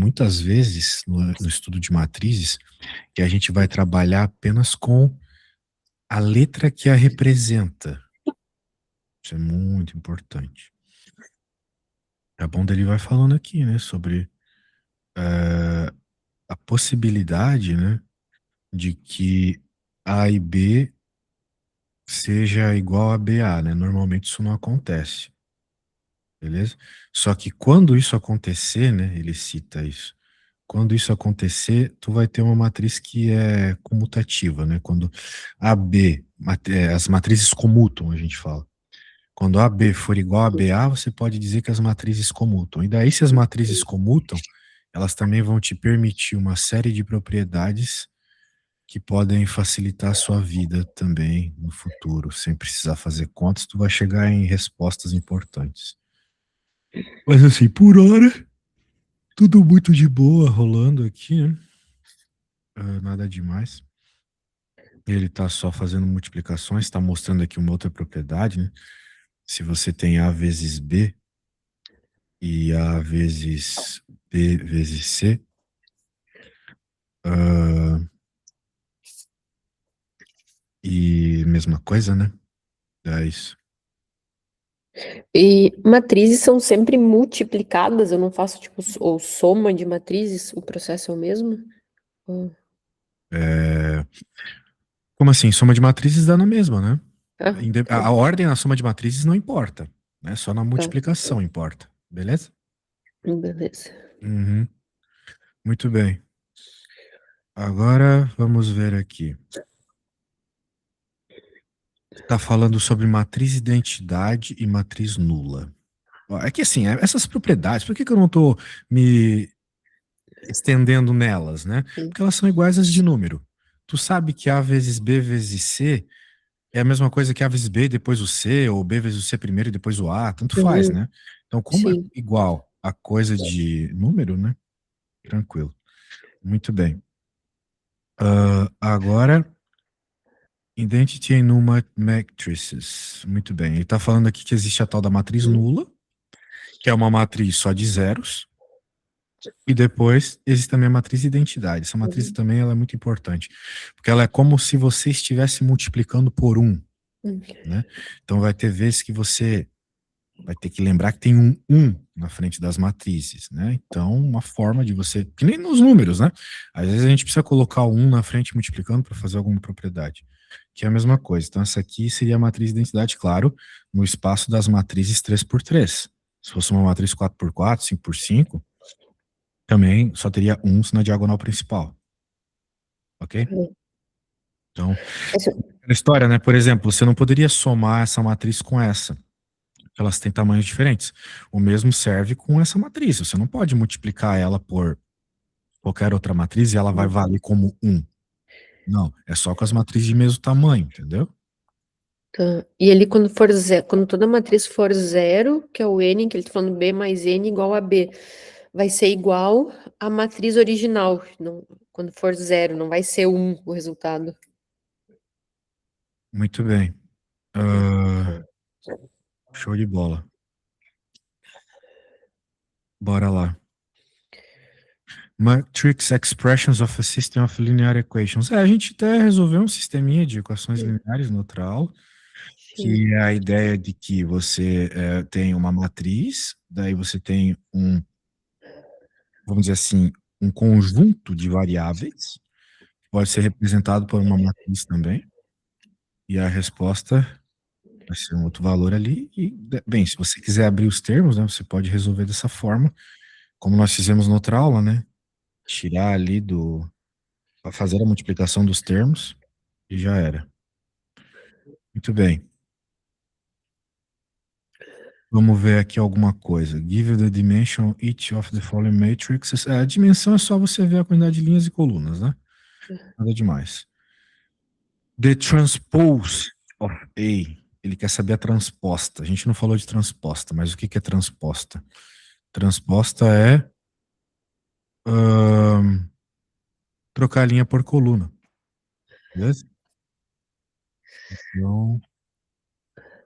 muitas vezes no estudo de matrizes que a gente vai trabalhar apenas com a letra que a representa. Isso é muito importante. A Bonda ele vai falando aqui, né, sobre a possibilidade, né, de que A e B seja igual a BA, né? Normalmente isso não acontece, beleza? Só que quando isso acontecer, né, ele cita isso. Quando isso acontecer, tu vai ter uma matriz que é comutativa, né? Quando AB, as matrizes comutam, a gente fala. Quando AB for igual a BA, você pode dizer que as matrizes comutam. E daí, se as matrizes comutam, elas também vão te permitir uma série de propriedades que podem facilitar a sua vida também no futuro, sem precisar fazer contas, tu vai chegar em respostas importantes. Mas assim, por hora, tudo muito de boa rolando aqui, né? Nada demais. Ele está só fazendo multiplicações, está mostrando aqui uma outra propriedade, né? Se você tem A vezes B e A vezes B vezes C, ah, e mesma coisa, né? É isso. E matrizes são sempre multiplicadas, eu não faço tipo ou soma de matrizes, o processo é o mesmo? Hum. Como assim? Soma de matrizes dá na mesma, né? Ah, A ordem na soma de matrizes não importa, né? Só na tá, multiplicação importa, beleza? beleza. Uhum. Muito bem. Agora vamos ver aqui. Está falando sobre matriz identidade e matriz nula. Ó, é que assim, essas propriedades, por que eu não estou me estendendo nelas, né? Sim. Porque elas são iguais às de número. Tu sabe que A vezes B vezes C é a mesma coisa que A vezes B e depois o C, ou B vezes o C primeiro e depois o A, tanto faz, Uhum, né? Então, como é sim. igual a coisa de número, né? Tranquilo. Muito bem. Agora, Identity and Null Matrices. Muito bem. Ele está falando aqui que existe a tal da matriz nula, que é uma matriz só de zeros, e depois existe também a matriz identidade. Essa matriz Uhum. também ela é muito importante, porque ela é como se você estivesse multiplicando por um, Uhum. né? Então vai ter vezes que você vai ter que lembrar que tem um na frente das matrizes, né? Então, uma forma de você, que nem nos números, né? Às vezes a gente precisa colocar o 1 na frente multiplicando para fazer alguma propriedade, que é a mesma coisa. Então, essa aqui seria a matriz de identidade, claro, no espaço das matrizes 3x3. Se fosse uma matriz 4x4, 5x5, também só teria 1 na diagonal principal, ok? Então, Esse- a história, né? Por exemplo, você não poderia somar essa matriz com essa. Elas têm tamanhos diferentes. O mesmo serve com essa matriz. Você não pode multiplicar ela por qualquer outra matriz e ela vai valer como um. Não, é só com as matrizes de mesmo tamanho, entendeu? tá. E ele, quando for zero, quando toda matriz for zero, que é o n, que ele tá falando b mais n igual a b, vai ser igual à matriz original. Não, quando for zero, não vai ser um o resultado. Muito bem. Ah, show de bola. Bora lá. Matrix Expressions of a System of Linear Equations. A gente até resolveu um sisteminha de equações lineares no outra aula, Sim. que é a ideia de que você tem uma matriz, daí você tem vamos dizer assim, um conjunto de variáveis, pode ser representado por uma matriz também, e a resposta vai ser um outro valor ali, e, bem, se você quiser abrir os termos, né, você pode resolver dessa forma, como nós fizemos na outra aula, né, tirar ali para fazer a multiplicação dos termos, e já era. Muito bem. Vamos ver aqui alguma coisa. Give the dimension each of the following matrices. A dimensão é só você ver a quantidade de linhas e colunas, né? Nada demais. The transpose of A. Ele quer saber a transposta. A gente não falou de transposta, mas o que é transposta? Transposta é trocar a linha por coluna. Beleza? Então,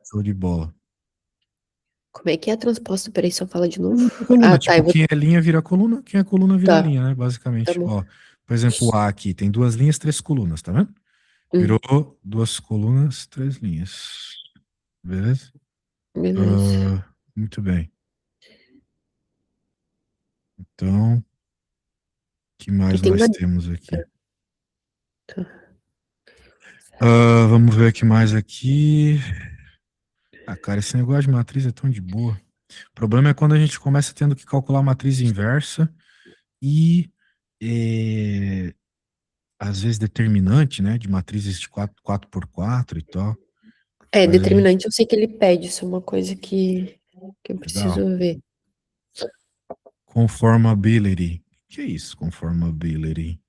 show de bola. Como é que é a transposta? Peraí, só fala de novo. É coluna, Ah, tá, eu tipo, vou. quem é linha vira coluna, quem é coluna vira Tá, linha, né? tá Basicamente. bom. Ó, por exemplo, o A aqui tem duas linhas, três colunas, tá vendo? Hum, Virou duas colunas, três linhas. Beleza? beleza. Ah, muito bem. Então, o que Tu mais tem nós uma. temos aqui? Tá. Vamos ver o que mais aqui. Ah, cara, esse negócio de matriz é tão de boa. O problema é quando a gente começa tendo que calcular matriz inversa e às vezes determinante, né, de matrizes de 4x4 e tal. É, Mas a gente, determinante, eu sei que ele pede, isso é uma coisa que eu legal. preciso ver. Conformability. Que é isso, conformability?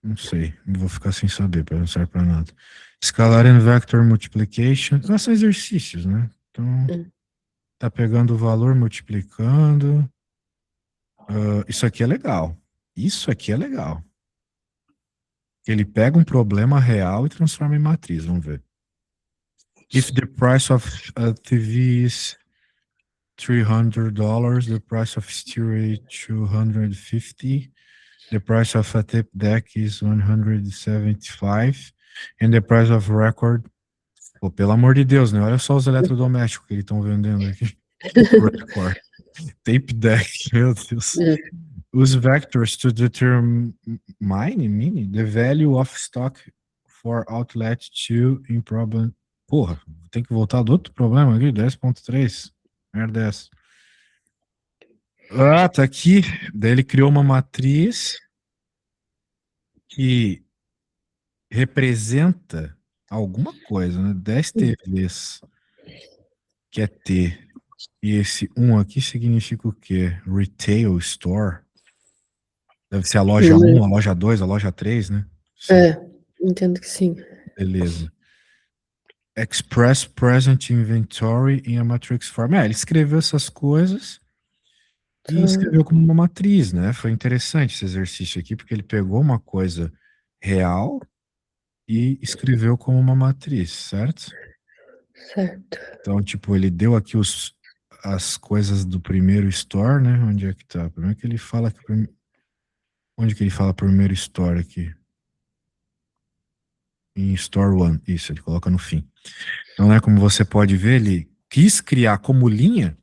Não sei, vou ficar sem saber, para não serve para nada. Scalar and vector multiplication. Ah, são exercícios, né? Então, Hum, tá pegando o valor, multiplicando. Isso aqui é legal. Isso aqui é legal. Ele pega um problema real e transforma em matriz. Vamos ver. If the price of a TV is $300, the price of stereo 250, the price of a tape deck is 175, and the price of record. Pô, pelo amor de Deus, né? Olha só os eletrodomésticos que eles estão vendendo aqui. Record, tape deck, meu Deus. hum. Use vectors to determine the value of stock for outlet 2 in problem. Porra, tem que voltar do outro problema aqui, 10.3. Merda é essa. Ah, tá aqui. Daí ele criou uma matriz que representa alguma coisa, né? 10 TVs, que é T. E esse um aqui significa o quê? Retail Store. Deve ser a loja um, a Número. loja 2, a loja 3, né? Sim, É, entendo que sim. beleza. Express Present Inventory in a Matrix Form. Ele escreveu essas coisas Tá, e escreveu como uma matriz, né? Foi interessante esse exercício aqui, porque ele pegou uma coisa real e escreveu como uma matriz, certo? certo. Então, tipo, ele deu aqui as coisas do primeiro store, né? Onde é que tá? Primeiro que ele fala que onde que ele fala primeiro store aqui? Em store one. Isso, ele coloca no fim. Então, né, como você pode ver, ele quis criar como linha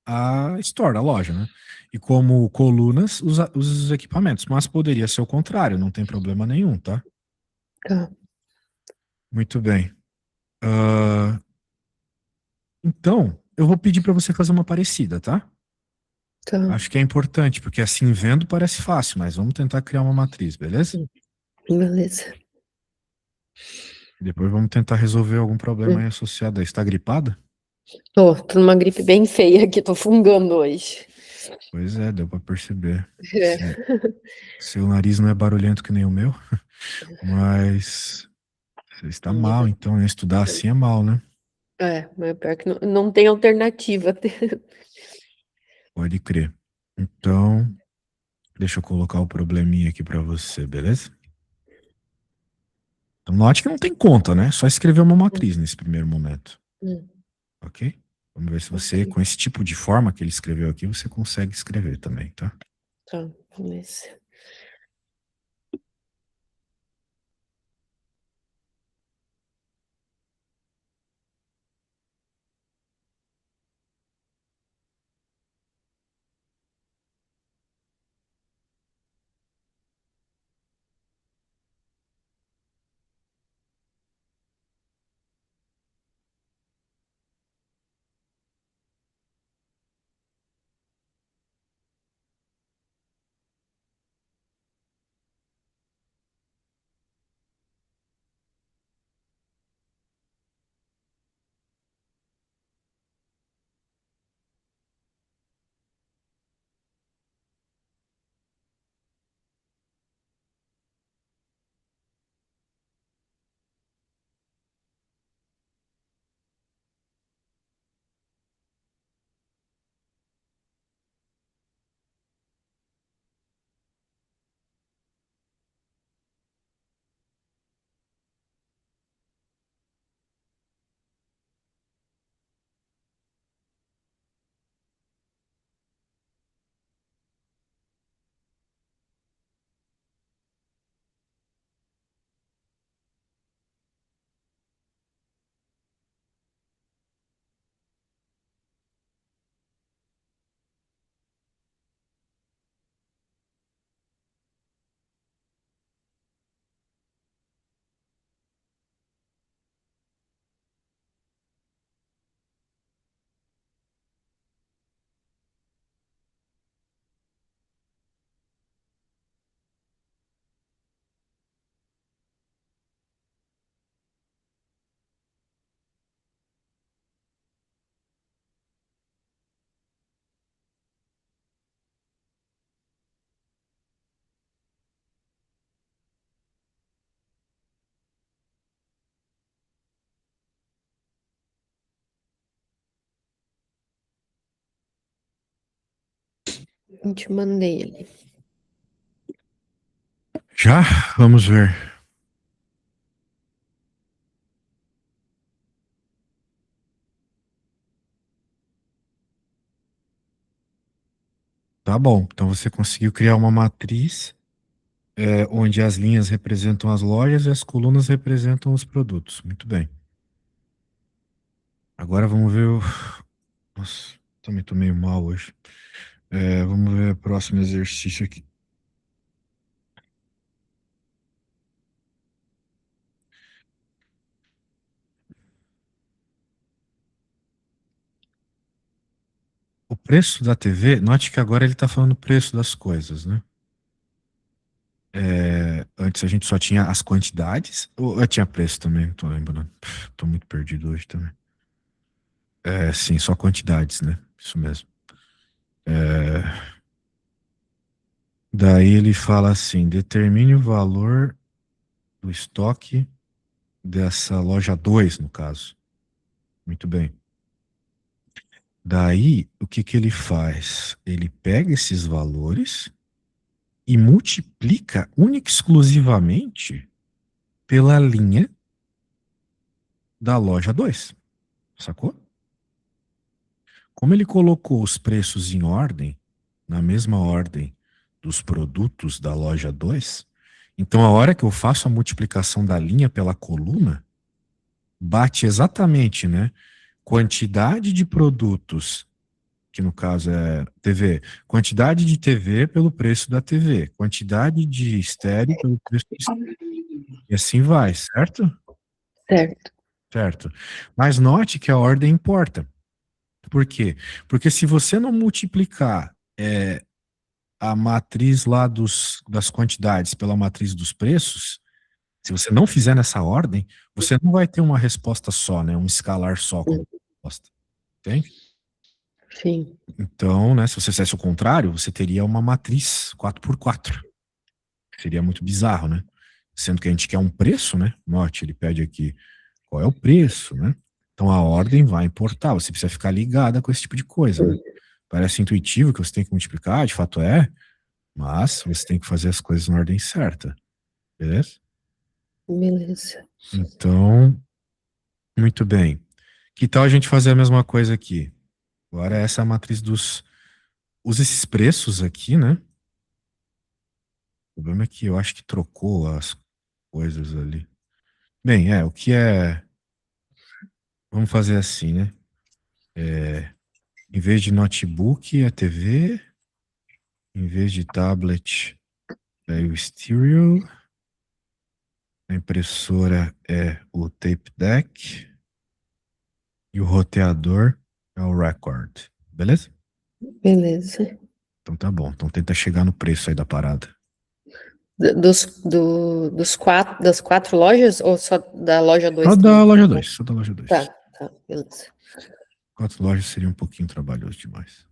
a store, a loja, né? E como colunas, os equipamentos. Mas poderia ser o contrário, não tem problema nenhum, tá? Tá, Muito bem. Ah, então, eu vou pedir para você fazer uma parecida, tá? tá. Acho que é importante, porque assim vendo parece fácil, mas vamos tentar criar uma matriz, beleza? Beleza. E depois vamos tentar resolver algum problema Hum. aí associado a isso. Tá gripada? Tô numa gripe bem feia aqui, tô fungando hoje. Pois é, deu para perceber. É, Seu nariz não é barulhento que nem o meu, mas você está mal, então, né? Estudar assim é mal, né? mas pior que não tem alternativa. Pode crer. Então, deixa eu colocar o probleminha aqui para você, beleza? Então, note que não tem conta, né? Só escrever uma matriz nesse primeiro momento, Hum, ok? Vamos ver se você, ok, com esse tipo de forma que ele escreveu aqui, você consegue escrever também, tá? tá, beleza. Eu te mandei ele. Já? Vamos ver. Tá bom. Então você conseguiu criar uma matriz onde as linhas representam as lojas e as colunas representam os produtos. Muito bem. Agora vamos ver o. Nossa, também tô meio mal hoje. Vamos ver o próximo exercício aqui. O preço da TV, note que agora ele está falando o preço das coisas, né? Antes a gente só tinha as quantidades, ou tinha preço também, não tô lembrando. Tô muito perdido hoje também. Sim, só quantidades, né? Isso mesmo. É, Daí ele fala assim: determine o valor do estoque dessa loja 2 no caso. Muito bem. Daí, o que que ele faz? Ele pega esses valores e multiplica única e exclusivamente pela linha da loja 2, sacou? Como ele colocou os preços em ordem, na mesma ordem dos produtos da loja 2, então a hora que eu faço a multiplicação da linha pela coluna, bate exatamente, né? Quantidade de produtos, que no caso é TV, quantidade de TV pelo preço da TV, quantidade de estéreo pelo preço de estéreo. E assim vai, certo? Certo. Certo. Mas note que a ordem importa. Por quê? Porque se você não multiplicar a matriz lá das quantidades pela matriz dos preços, se você não fizer nessa ordem, você não vai ter uma resposta só, né? Um escalar só como resposta. Entende? Sim. Então, né, se você fizesse o contrário, você teria uma matriz 4x4. Seria muito bizarro, né? Sendo que a gente quer um preço, né? Note, ele pede aqui qual é o preço, né? Então a ordem vai importar, você precisa ficar ligada com esse tipo de coisa, né? Parece intuitivo que você tem que multiplicar, de fato é, mas você tem que fazer as coisas na ordem certa, beleza? Beleza. Então, muito bem. Que tal a gente fazer a mesma coisa aqui? Agora essa é a matriz dos. Usa esses preços aqui, né? O problema é que eu acho que trocou as coisas ali. Bem, o que é. Vamos fazer assim, né? Em vez de notebook é TV, em vez de tablet é o stereo, a impressora é o tape deck e o roteador é o record. Beleza? Beleza. Então tá bom. Então tenta chegar no preço aí da parada. Dos quatro, das quatro lojas ou só da loja Só 2 da também? loja 2, só da loja 2. Tá, tá, beleza. Quatro lojas seria um pouquinho trabalhoso demais.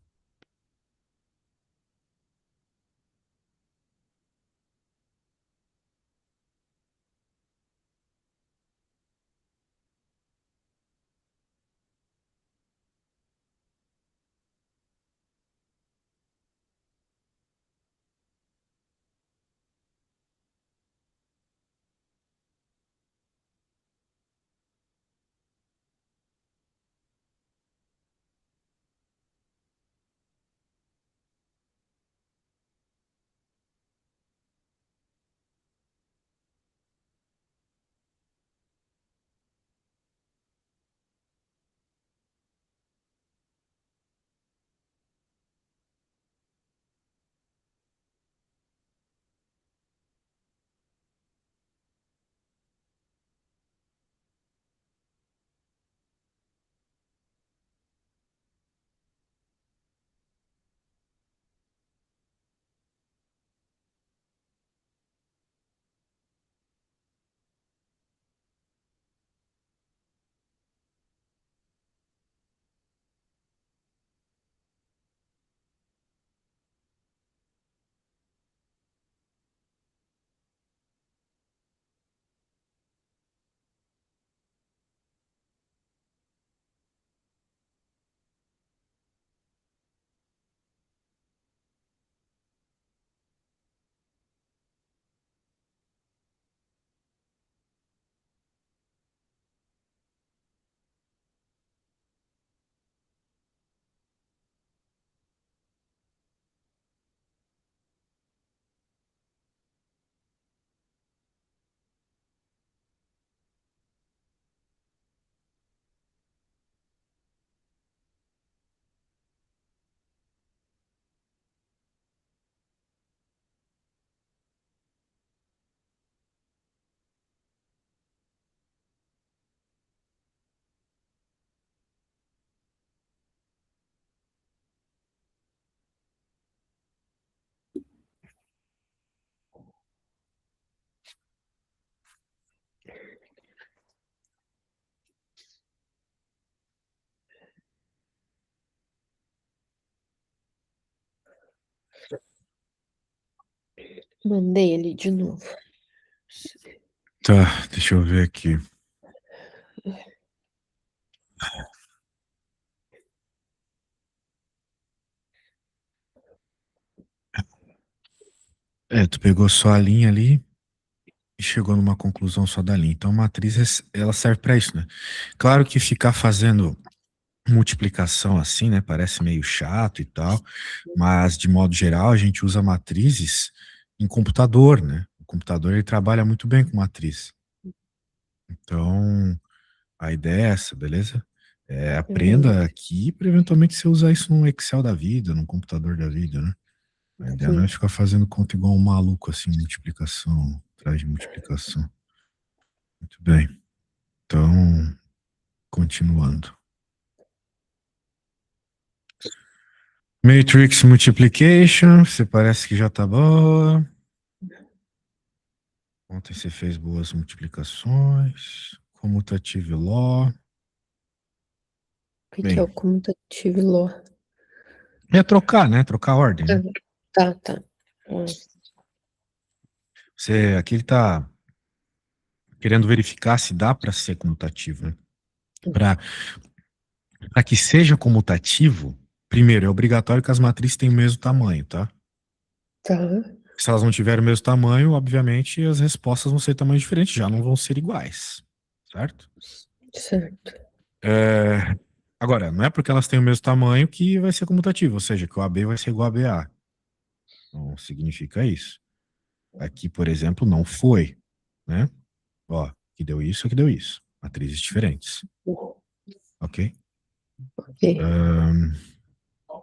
Mandei ele de novo. Tá, deixa eu ver aqui. Tu pegou só a linha ali e chegou numa conclusão só da linha. Então, a matriz, ela serve para isso, né? Claro que ficar fazendo multiplicação assim, né? Parece meio chato e tal, mas de modo geral a gente usa matrizes em computador, né? O computador ele trabalha muito bem com matriz. Então, a ideia é essa, beleza? Aprenda aqui para eventualmente você usar isso num Excel da vida, num computador da vida, né? A ideia não é ficar fazendo conta igual um maluco assim, multiplicação, atrás de multiplicação. Muito bem. Então, continuando. Matrix Multiplication, você parece que já tá boa. Ontem você fez boas multiplicações. Commutative Law. O que Bem, é o commutative law? é trocar, né? Trocar a ordem, né? Tá. Aqui ele tá querendo verificar se dá para ser comutativo, né? Para que seja comutativo, primeiro, é obrigatório que as matrizes tenham o mesmo tamanho, tá? Tá. Se elas não tiverem o mesmo tamanho, obviamente as respostas vão ser tamanhos diferentes, já não vão ser iguais, certo? Certo. Agora, não é porque elas têm o mesmo tamanho que vai ser comutativo, ou seja, que o AB vai ser igual a BA. Não significa isso. Aqui, por exemplo, não foi, né? Ó, aqui deu isso, aqui deu isso. Matrizes diferentes. Ok? Ok.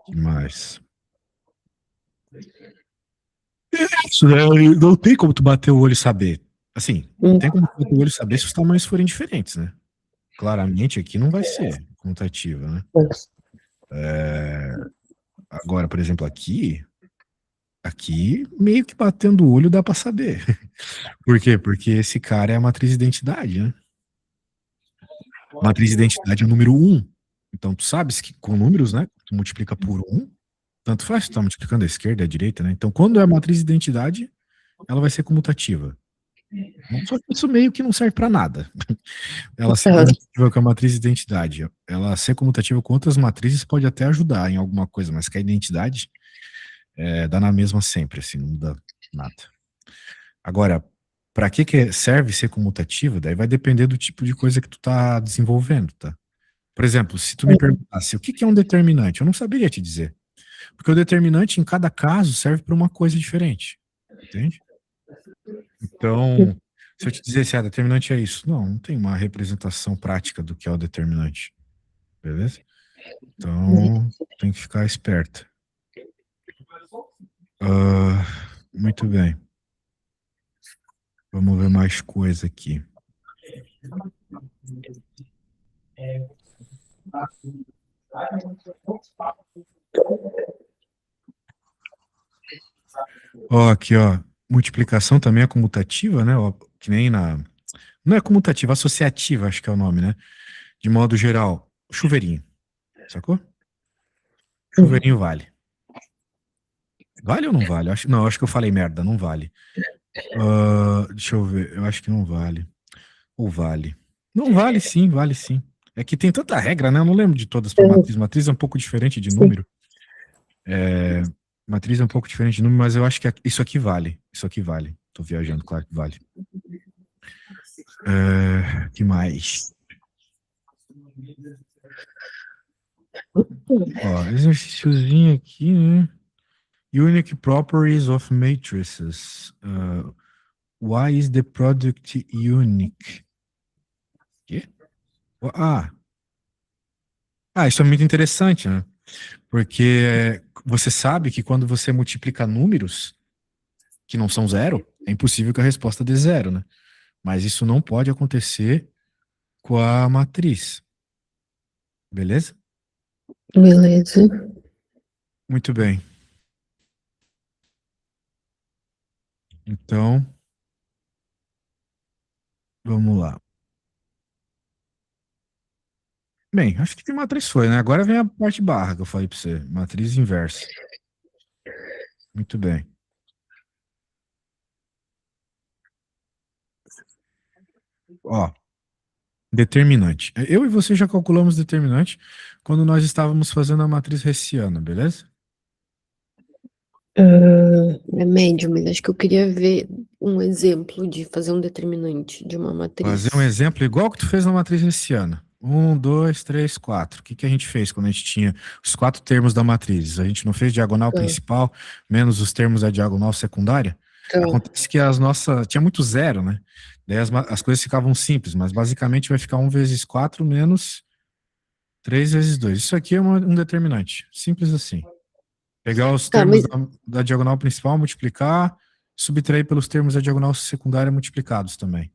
Que mais? Isso, né? Não tem como tu bater o olho e saber. Assim, tem como tu bater o olho e saber se os tamanhos forem diferentes, né? Claramente aqui não vai ser comutativa, né? Agora, por exemplo, aqui meio que batendo o olho dá pra saber. Por quê? Porque esse cara é a matriz de identidade, né? Matriz de identidade é o número 1. Então, tu sabes que com números, né? Tu multiplica por 1, tanto faz, tu tá multiplicando a esquerda e a direita, né? Então, quando é a matriz de identidade, ela vai ser comutativa. Só que isso meio que não serve para nada. Ela ser comutativa com a matriz de identidade. Ela ser comutativa com outras matrizes pode até ajudar em alguma coisa, mas que a identidade dá na mesma sempre, assim, não muda nada. Agora, para que serve ser comutativa? Daí vai depender do tipo de coisa que tu tá desenvolvendo, tá? Por exemplo, se tu me perguntasse o que é um determinante, eu não saberia te dizer. Porque o determinante, em cada caso, serve para uma coisa diferente. Entende? Então, se eu te dissesse, determinante é isso. Não tem uma representação prática do que é o determinante. Beleza? Então, tem que ficar esperto. Muito bem. Vamos ver mais coisa aqui. Aqui, ó. Multiplicação também é comutativa, né? Ó, que nem na. Não é comutativa, associativa, acho que é o nome, né? De modo geral, chuveirinho. Sacou? Chuveirinho vale. Vale ou não vale? Não, acho que eu falei merda, não vale. Deixa eu ver, eu acho que não vale. Ou vale? Não vale sim, vale sim. É que tem tanta regra, né? Eu não lembro de todas para matriz. Matriz é um pouco diferente de número. Matriz é um pouco diferente de número, mas eu acho que isso aqui vale. Isso aqui vale. Tô viajando, claro que vale. Que mais? Exercíciozinho aqui, né? Unique properties of matrices. Why is the product unique? Quê? Isso é muito interessante, né? Porque você sabe que quando você multiplica números que não são zero, é impossível que a resposta dê zero, né? Mas isso não pode acontecer com a matriz. Beleza? Beleza. Muito bem. Então, vamos lá. Bem, acho que matriz foi, né? Agora vem a parte barra que eu falei para você. Matriz inversa. Muito bem. Ó, determinante. Eu e você já calculamos determinante quando nós estávamos fazendo a matriz hessiana, beleza? É médio, mas acho que eu queria ver um exemplo de fazer um determinante de uma Fazer um matriz. exemplo igual que tu fez na matriz hessiana. Um, dois, três, quatro. O que que a gente fez quando a gente tinha os quatro termos da matriz? A gente não fez diagonal Tá, principal menos os termos da diagonal secundária? tá, Acontece que as nossas. Tinha muito zero, né? Daí as coisas ficavam simples, mas basicamente vai ficar um vezes 4 menos 3 vezes 2. Isso aqui é um determinante. Simples assim. Pegar os tá, termos mas da diagonal principal, multiplicar, subtrair pelos termos da diagonal secundária multiplicados também.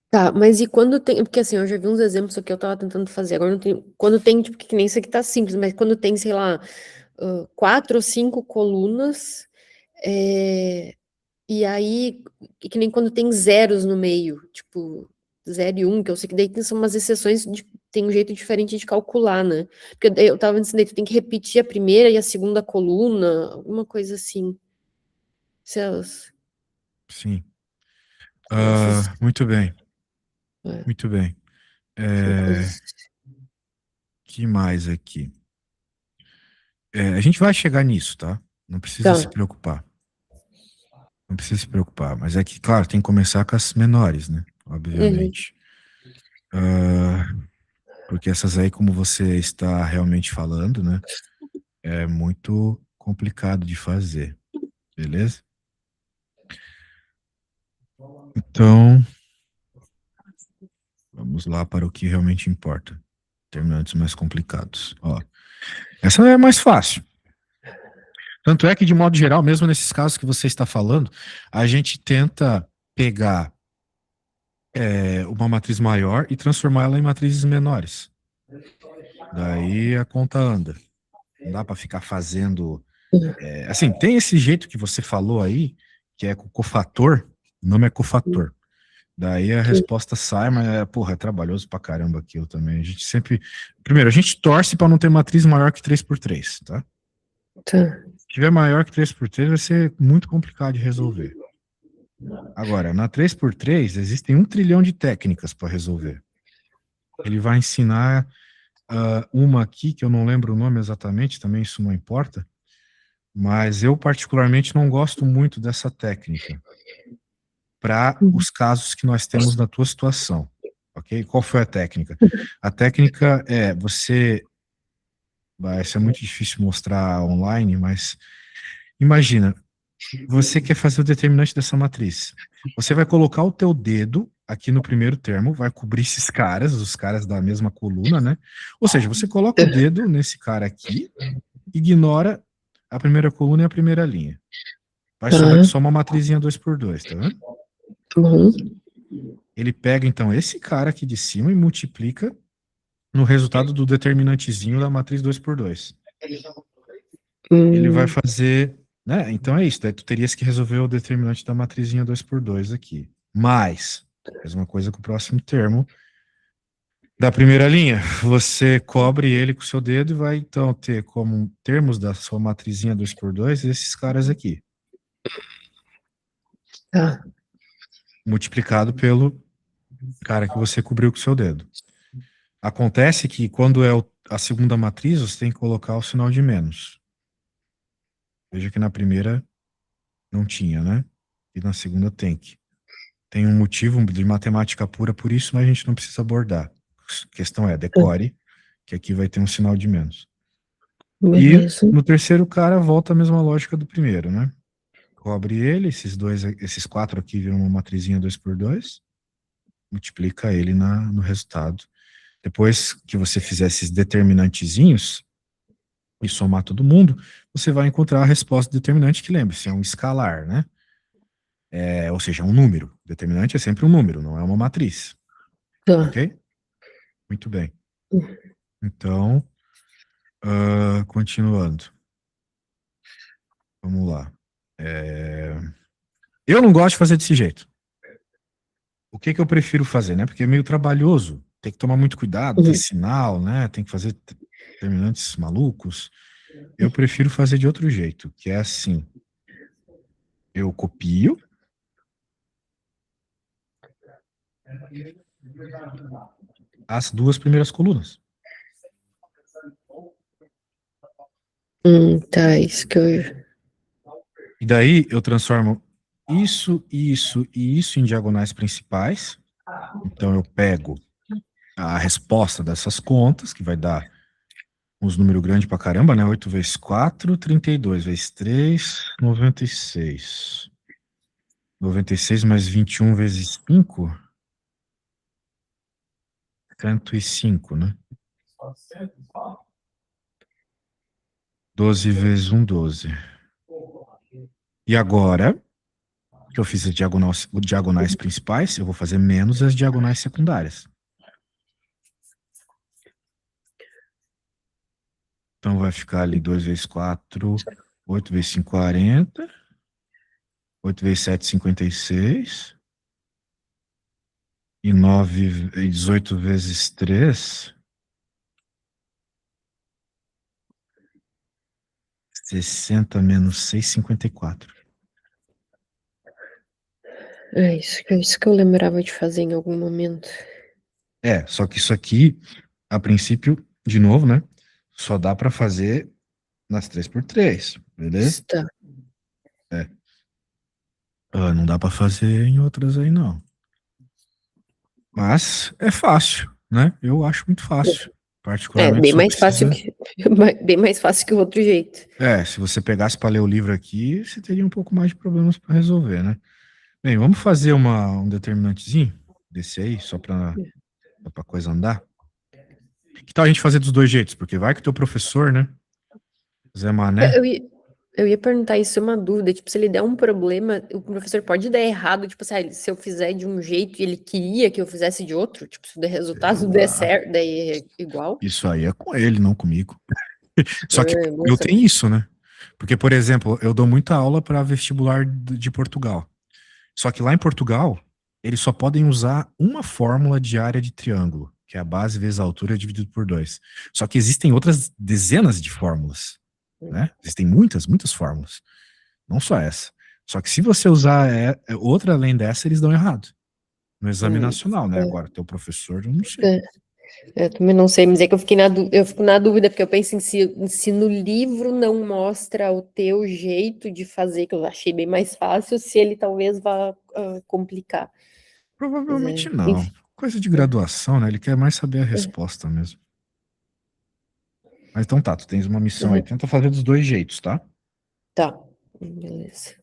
tá, mas e quando tem, porque assim, eu já vi uns exemplos que eu tava tentando fazer, agora não tem, quando tem, tipo, que nem isso aqui tá simples, mas quando tem, sei lá, quatro ou cinco colunas, é, e aí, que nem quando tem zeros no meio, tipo, 0 e 1, que eu sei que daí são umas exceções, tem um jeito diferente de calcular, né? Porque daí eu tava vendo isso daí, tu tem que repetir a primeira e a segunda coluna, alguma coisa assim. Essas, Sim. essas, Muito bem, é, muito bem. são É, coisas. que mais aqui? A gente vai chegar nisso, tá? Não precisa se Tá. preocupar. Não precisa se preocupar. Mas é que, claro, tem que começar com as menores, né? Uhum. Obviamente. Ah, porque essas aí, como você está realmente falando, né? É muito complicado de fazer, beleza? Então, vamos lá para o que realmente importa. Terminantes mais complicados. Ó, essa é mais fácil. Tanto é que, de modo geral, mesmo nesses casos que você está falando, a gente tenta pegar uma matriz maior e transformar ela em matrizes menores. Daí a conta anda. Não dá para ficar fazendo. Assim, tem esse jeito que você falou aí, que é com cofator, o nome é cofator. Daí a Sim. resposta sai, mas, porra, é trabalhoso pra caramba aquilo também. A gente sempre. Primeiro, a gente torce para não ter matriz maior que 3 por 3, tá? Tá. Se tiver maior que 3 por 3 vai ser muito complicado de resolver. Agora, na 3 por 3 existem 1 trilhão de técnicas para resolver. Ele vai ensinar uma aqui, que eu não lembro o nome exatamente, também isso não importa, mas eu particularmente não gosto muito dessa técnica para Uhum. os casos que nós temos na tua situação, ok? Qual foi a técnica? A técnica vai ser muito difícil mostrar online, mas imagina, você quer fazer o determinante dessa matriz. Você vai colocar o teu dedo aqui no primeiro termo, vai cobrir esses caras, os caras da mesma coluna, né? Ou seja, você coloca o dedo nesse cara aqui, ignora a primeira coluna e a primeira linha. Vai sobrar Tá. só uma matrizinha 2 por 2, tá vendo? Uhum. Ele pega, então, esse cara aqui de cima e multiplica no resultado do determinantezinho da matriz 2 por 2. Ele vai Hum, fazer, né? Então é isso, daí tu terias que resolver o determinante da matrizinha 2 por 2 aqui. Mais, mesma coisa com o próximo termo da primeira linha. Você cobre ele com o seu dedo e vai, então, ter como termos da sua matrizinha 2 por 2 esses caras aqui, tá. multiplicado pelo cara que você cobriu com o seu dedo. Acontece que quando é a segunda matriz, você tem que colocar o sinal de menos. Veja que na primeira não tinha, né? E na segunda tem que. Tem um motivo de matemática pura por isso, mas a gente não precisa abordar. A questão é, decore, que aqui vai ter um sinal de menos. E Beleza. no terceiro cara, volta a mesma lógica do primeiro, né? Cobre ele, esses quatro aqui viram uma matrizinha 2 por 2, multiplica ele no resultado. Depois que você fizer esses determinantezinhos e somar todo mundo, você vai encontrar a resposta determinante, que lembre-se, é um escalar, né? Ou seja, um número. Determinante é sempre um número, não é uma matriz. Tá. Ok? Muito bem. Então, continuando. Vamos lá. É, Eu não gosto de fazer desse jeito. O que que eu prefiro fazer, né? Porque é meio trabalhoso. Tem que tomar muito cuidado, tem Uhum. sinal, né? Tem que fazer determinantes malucos. Eu prefiro fazer de outro jeito, que é assim. Eu copio, As duas primeiras colunas. Tá, isso que eu. E daí eu transformo isso, isso e isso em diagonais principais. Então eu pego a resposta dessas contas, que vai dar uns números grandes pra caramba, né? 8 vezes 4, 32 vezes 3, 96. 96 mais 21 vezes 5, 105, né? 12 vezes 1, 12. E agora que eu fiz as diagonais principais, eu vou fazer menos as diagonais secundárias. Então vai ficar ali 2 vezes 4, 8 vezes 5, 40. 8 vezes 7, 56. E 18 vezes 3, 60 menos 6, 54. É isso que eu lembrava de fazer em algum momento. Só que isso aqui, a princípio, de novo, né? Só dá para fazer nas 3x3, beleza? Está. É. Não dá para fazer em outras aí, não. Mas é fácil, né? Eu acho muito fácil. É, Particularmente só precisa. bem mais fácil que o outro jeito. Se você pegasse para ler o livro aqui, você teria um pouco mais de problemas para resolver, né? Bem, vamos fazer um determinantezinho desse aí, só para a coisa andar. Que tal a gente fazer dos dois jeitos? Porque vai que o teu professor, né? Zé É, Mané. eu ia perguntar isso, é uma dúvida, tipo, se ele der um problema, o professor pode dar errado, tipo assim, ah, se eu fizer de um jeito e ele queria que eu fizesse de outro, tipo, se o resultado der Ah, certo, daí é igual. isso aí é com ele, não comigo. Só que É, bom eu tenho saber. isso, né? Porque, por exemplo, eu dou muita aula para vestibular de Portugal. Só que lá em Portugal, eles só podem usar uma fórmula de área de triângulo, que é a base vezes a altura dividido por 2. Só que existem outras dezenas de fórmulas, né? Existem muitas, muitas fórmulas. Não só essa. Só que se você usar outra além dessa, eles dão errado. No exame Hum, nacional, né? Agora, teu professor, eu não sei. é, eu também não sei, mas é que eu fico na dúvida, porque eu penso em se no livro não mostra o teu jeito de fazer, que eu achei bem mais fácil, se ele talvez vá complicar. Mas Provavelmente é, não. enfim. Coisa de graduação, né? Ele quer mais saber a resposta mesmo. Mas então tá, tu tens uma missão aí. Uhum. Tenta fazer dos dois jeitos, tá? Tá, beleza.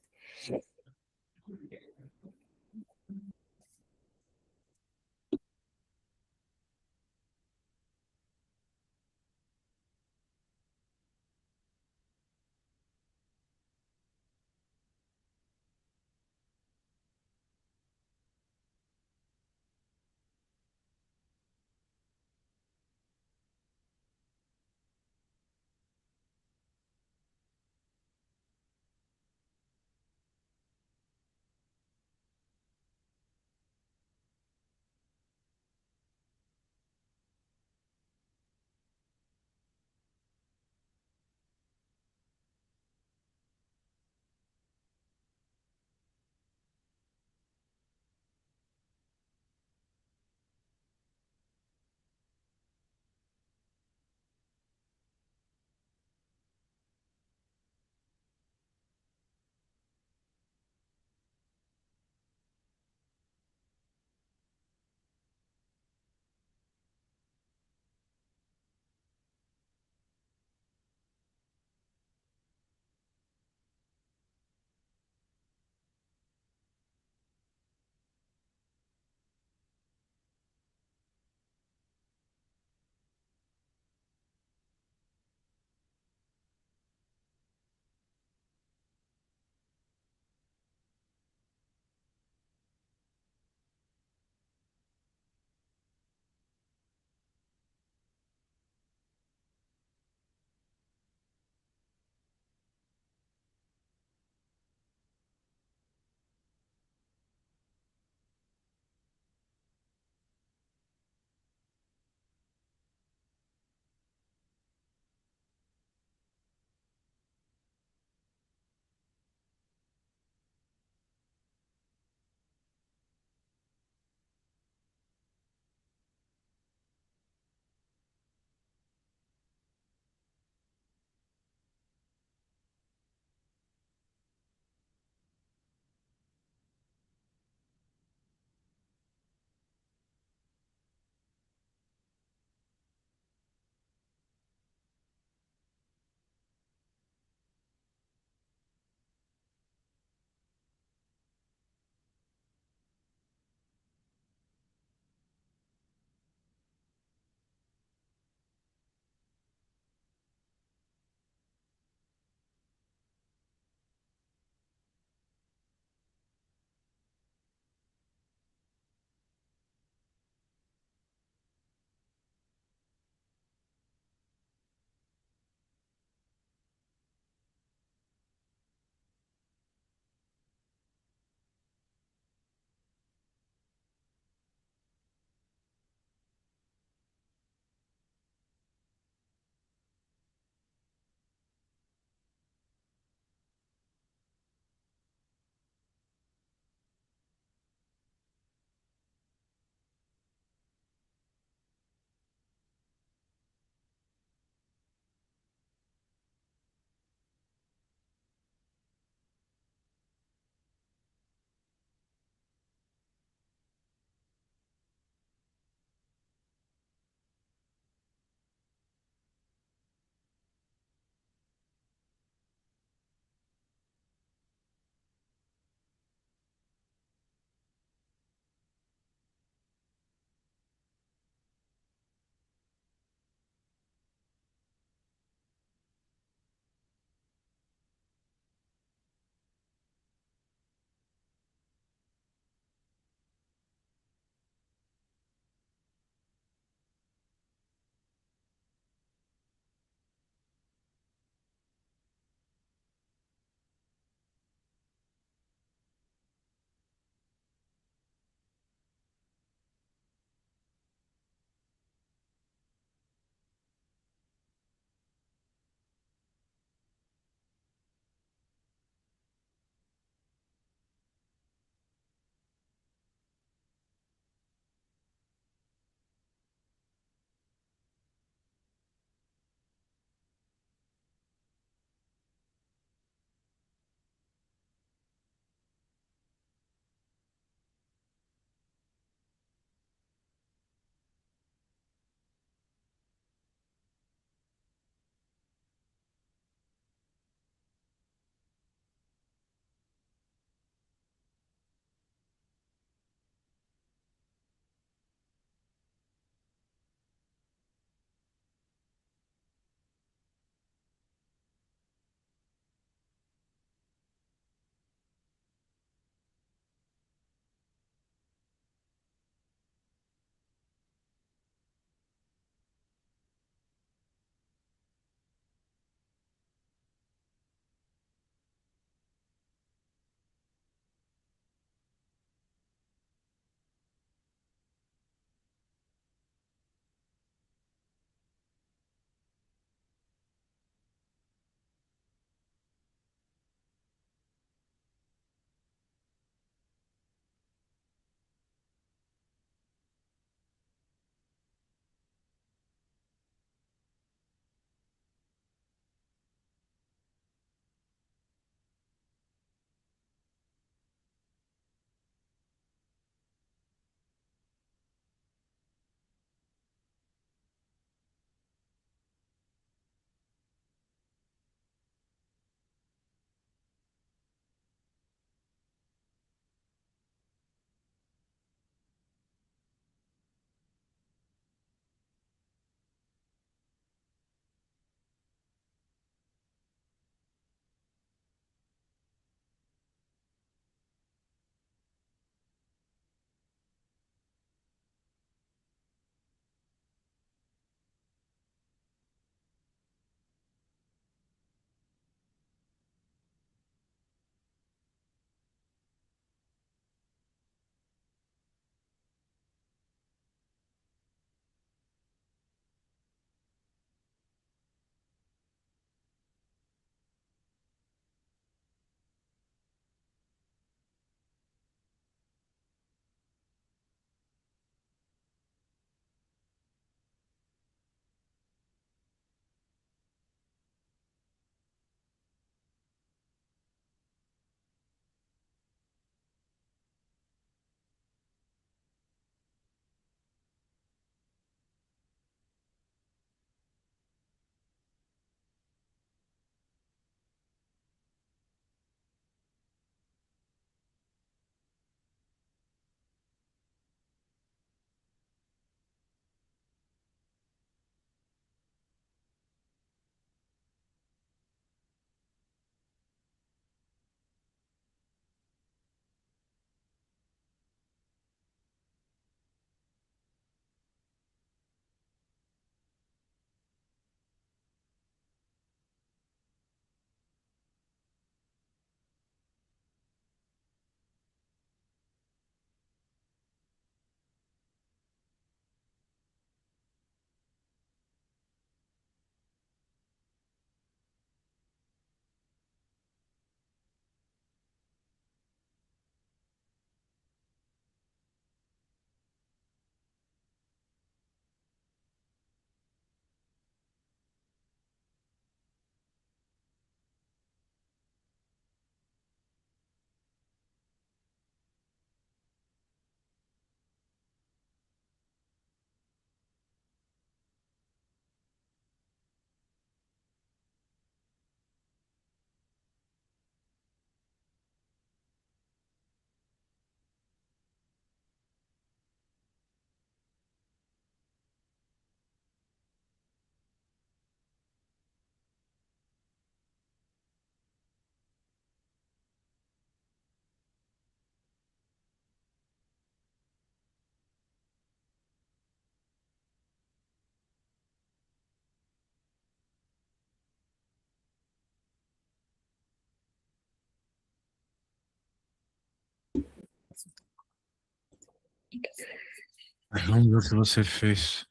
Vamos ver o que você fez.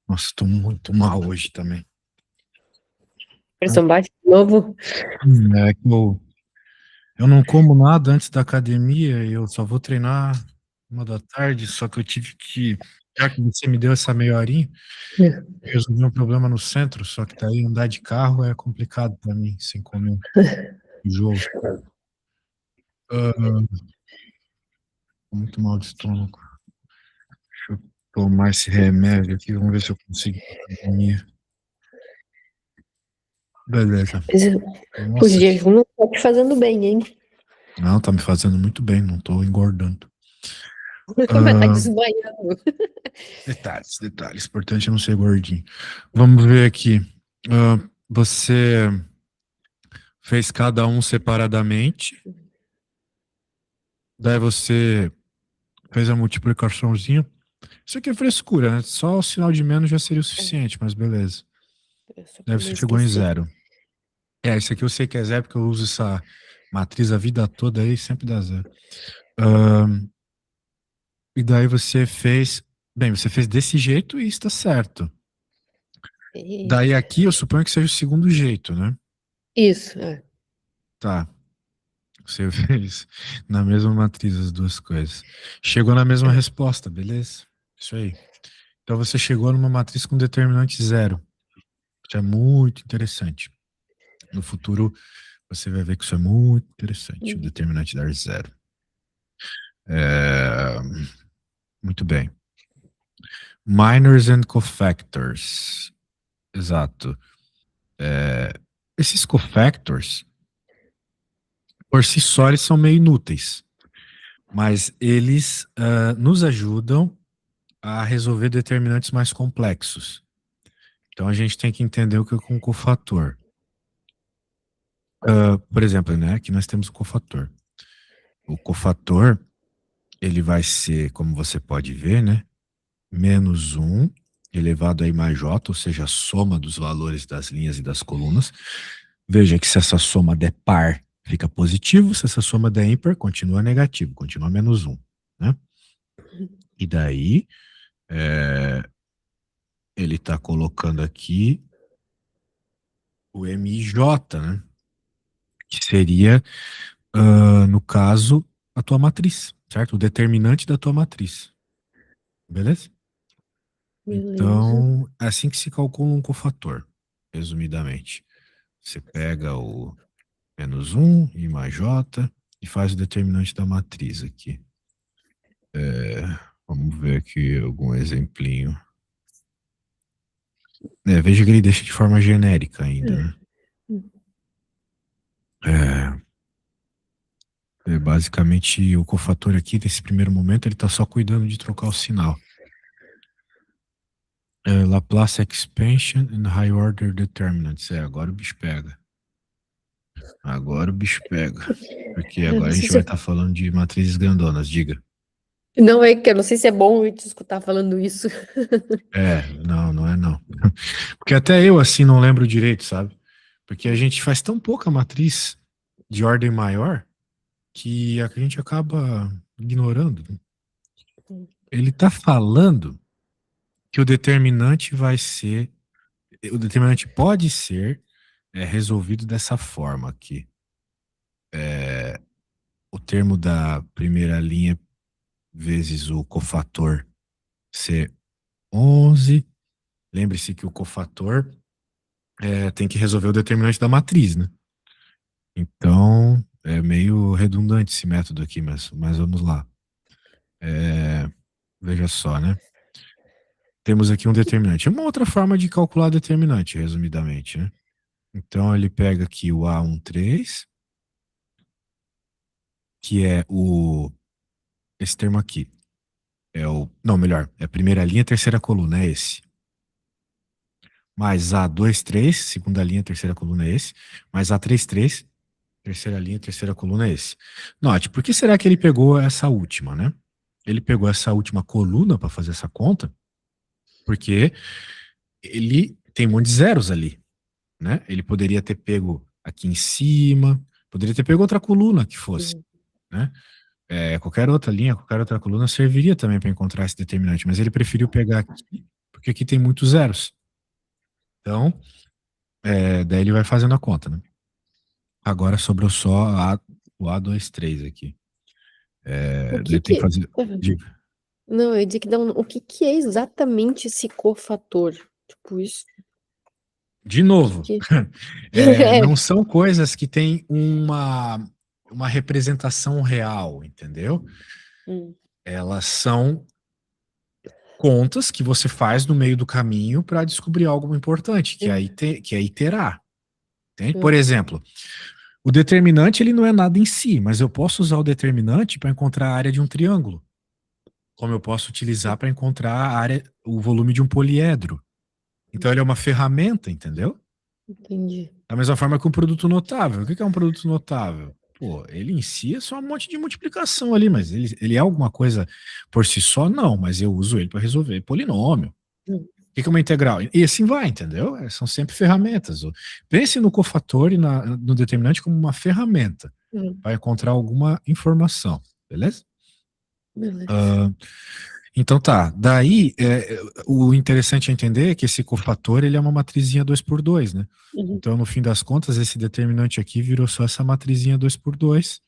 Nossa, tô muito mal hoje também. Pressão baixa de novo? É que eu não como nada antes da academia e eu só vou treinar 1 da tarde, só que eu tive que, já que você me deu essa meia horinha, resolvi um problema no centro, só que daí andar de carro é complicado pra mim, sem comer. Enjoo. Tô muito mal de estômago. Deixa eu tomar esse remédio aqui, vamos ver se eu consigo ir pra academia. Beleza. Mas o Nossa, jejum não tá te fazendo bem, hein? não, tá me fazendo muito bem, não tô engordando. Mas tá Ah, desmaiando. detalhes. Importante é não ser gordinho. Vamos ver aqui. Você fez cada um separadamente. Daí você fez a multiplicaçãozinha. Isso aqui é frescura, né? Só o sinal de menos já seria o suficiente, mas beleza. Só Daí pra não você chegou em esquecer. zero. Isso aqui eu sei que é zero, porque eu uso essa matriz a vida toda aí, sempre dá zero. E daí você fez. Bem, você fez desse jeito e está certo. Daí aqui eu suponho que seja o segundo jeito, né? Isso, é. Tá. Você fez na mesma matriz as duas coisas. Chegou na mesma resposta, beleza? Isso aí. Então você chegou numa matriz com determinante zero. Isso é muito interessante. No futuro, você vai ver que isso é muito interessante, o determinante dar zero. É, muito bem. Minors and cofactors. Exato. Esses cofactors, por si só, eles são meio inúteis. Mas eles nos ajudam a resolver determinantes mais complexos. Então a gente tem que entender o que é um cofator. Por exemplo, né, aqui nós temos o cofator. O cofator, ele vai ser, como você pode ver, né, menos 1 elevado a I mais J, ou seja, a soma dos valores das linhas e das colunas. Veja que se essa soma der par, fica positivo, se essa soma der ímpar, continua negativo, continua menos 1. Né? E daí, ele está colocando aqui o MIJ, né? Que seria, no caso, a tua matriz, certo? O determinante da tua matriz. Beleza? Beleza. Então, é assim que se calcula um cofator, resumidamente. Você pega o menos 1 e mais J e faz o determinante da matriz aqui. Vamos ver aqui algum exemplinho. Veja que ele deixa de forma genérica ainda, né? Basicamente, o cofator aqui, nesse primeiro momento, ele está só cuidando de trocar o sinal. Laplace Expansion and High Order Determinants. Agora o bicho pega. Agora o bicho pega. Porque Eu agora não a sei gente se vai estar falando de matrizes grandonas, diga. Não é que eu não sei se é bom eu te escutar falando isso. Não, não é não. Porque até eu, assim, não lembro direito, sabe? Porque a gente faz tão pouca matriz de ordem maior que a gente acaba ignorando. Ele está falando que o determinante vai ser, o determinante pode ser resolvido dessa forma aqui. O termo da primeira linha vezes o cofator ser 11. Lembre-se que o cofator tem que resolver o determinante da matriz, né? Então, é meio redundante esse método aqui, mas vamos lá. Veja só, né? Temos aqui um determinante. É uma outra forma de calcular determinante, resumidamente, né? Então, ele pega aqui o A13, que é esse termo aqui. Não, melhor, é a primeira linha, terceira coluna, é esse. Mais A23, segunda linha, terceira coluna é esse. Mais A33, terceira linha, terceira coluna é esse. Note, por que será que ele pegou essa última, né? Ele pegou essa última coluna para fazer essa conta, porque ele tem um monte de zeros ali, né? Ele poderia ter pego aqui em cima, poderia ter pego outra coluna que fosse, né? Qualquer outra linha, qualquer outra coluna serviria também para encontrar esse determinante, mas ele preferiu pegar aqui, porque aqui tem muitos zeros. Então, daí ele vai fazendo a conta, né? Agora sobrou só o A23 aqui. O que Daí tem que que fazer. não, eu ia dizer que dá o que que é exatamente esse cofator? Tipo isso, De o que novo, que é? não são coisas que têm uma representação real, entendeu? Hum, Elas são contas que você faz no meio do caminho para descobrir algo importante, hum, que é iterar. Entende? Por hum, exemplo, o determinante ele não é nada em si, mas eu posso usar o determinante para encontrar a área de um triângulo, como eu posso utilizar para encontrar o volume de um poliedro. Então ele é uma ferramenta, entendeu? entendi. Da mesma forma que um produto notável. O que é um produto notável? Pô, ele em si é só um monte de multiplicação ali, mas ele é alguma coisa por si só? Não, mas eu uso ele para resolver polinômio. Hum, O que é uma integral? E assim vai, entendeu? São sempre ferramentas. Pense no cofator e no determinante como uma ferramenta hum, para encontrar alguma informação, beleza? beleza. Ah, então tá. Daí, o interessante é entender que esse cofator ele é uma matrizinha 2 por 2, né? Uhum, Então, no fim das contas, esse determinante aqui virou só essa matrizinha 2 por 2,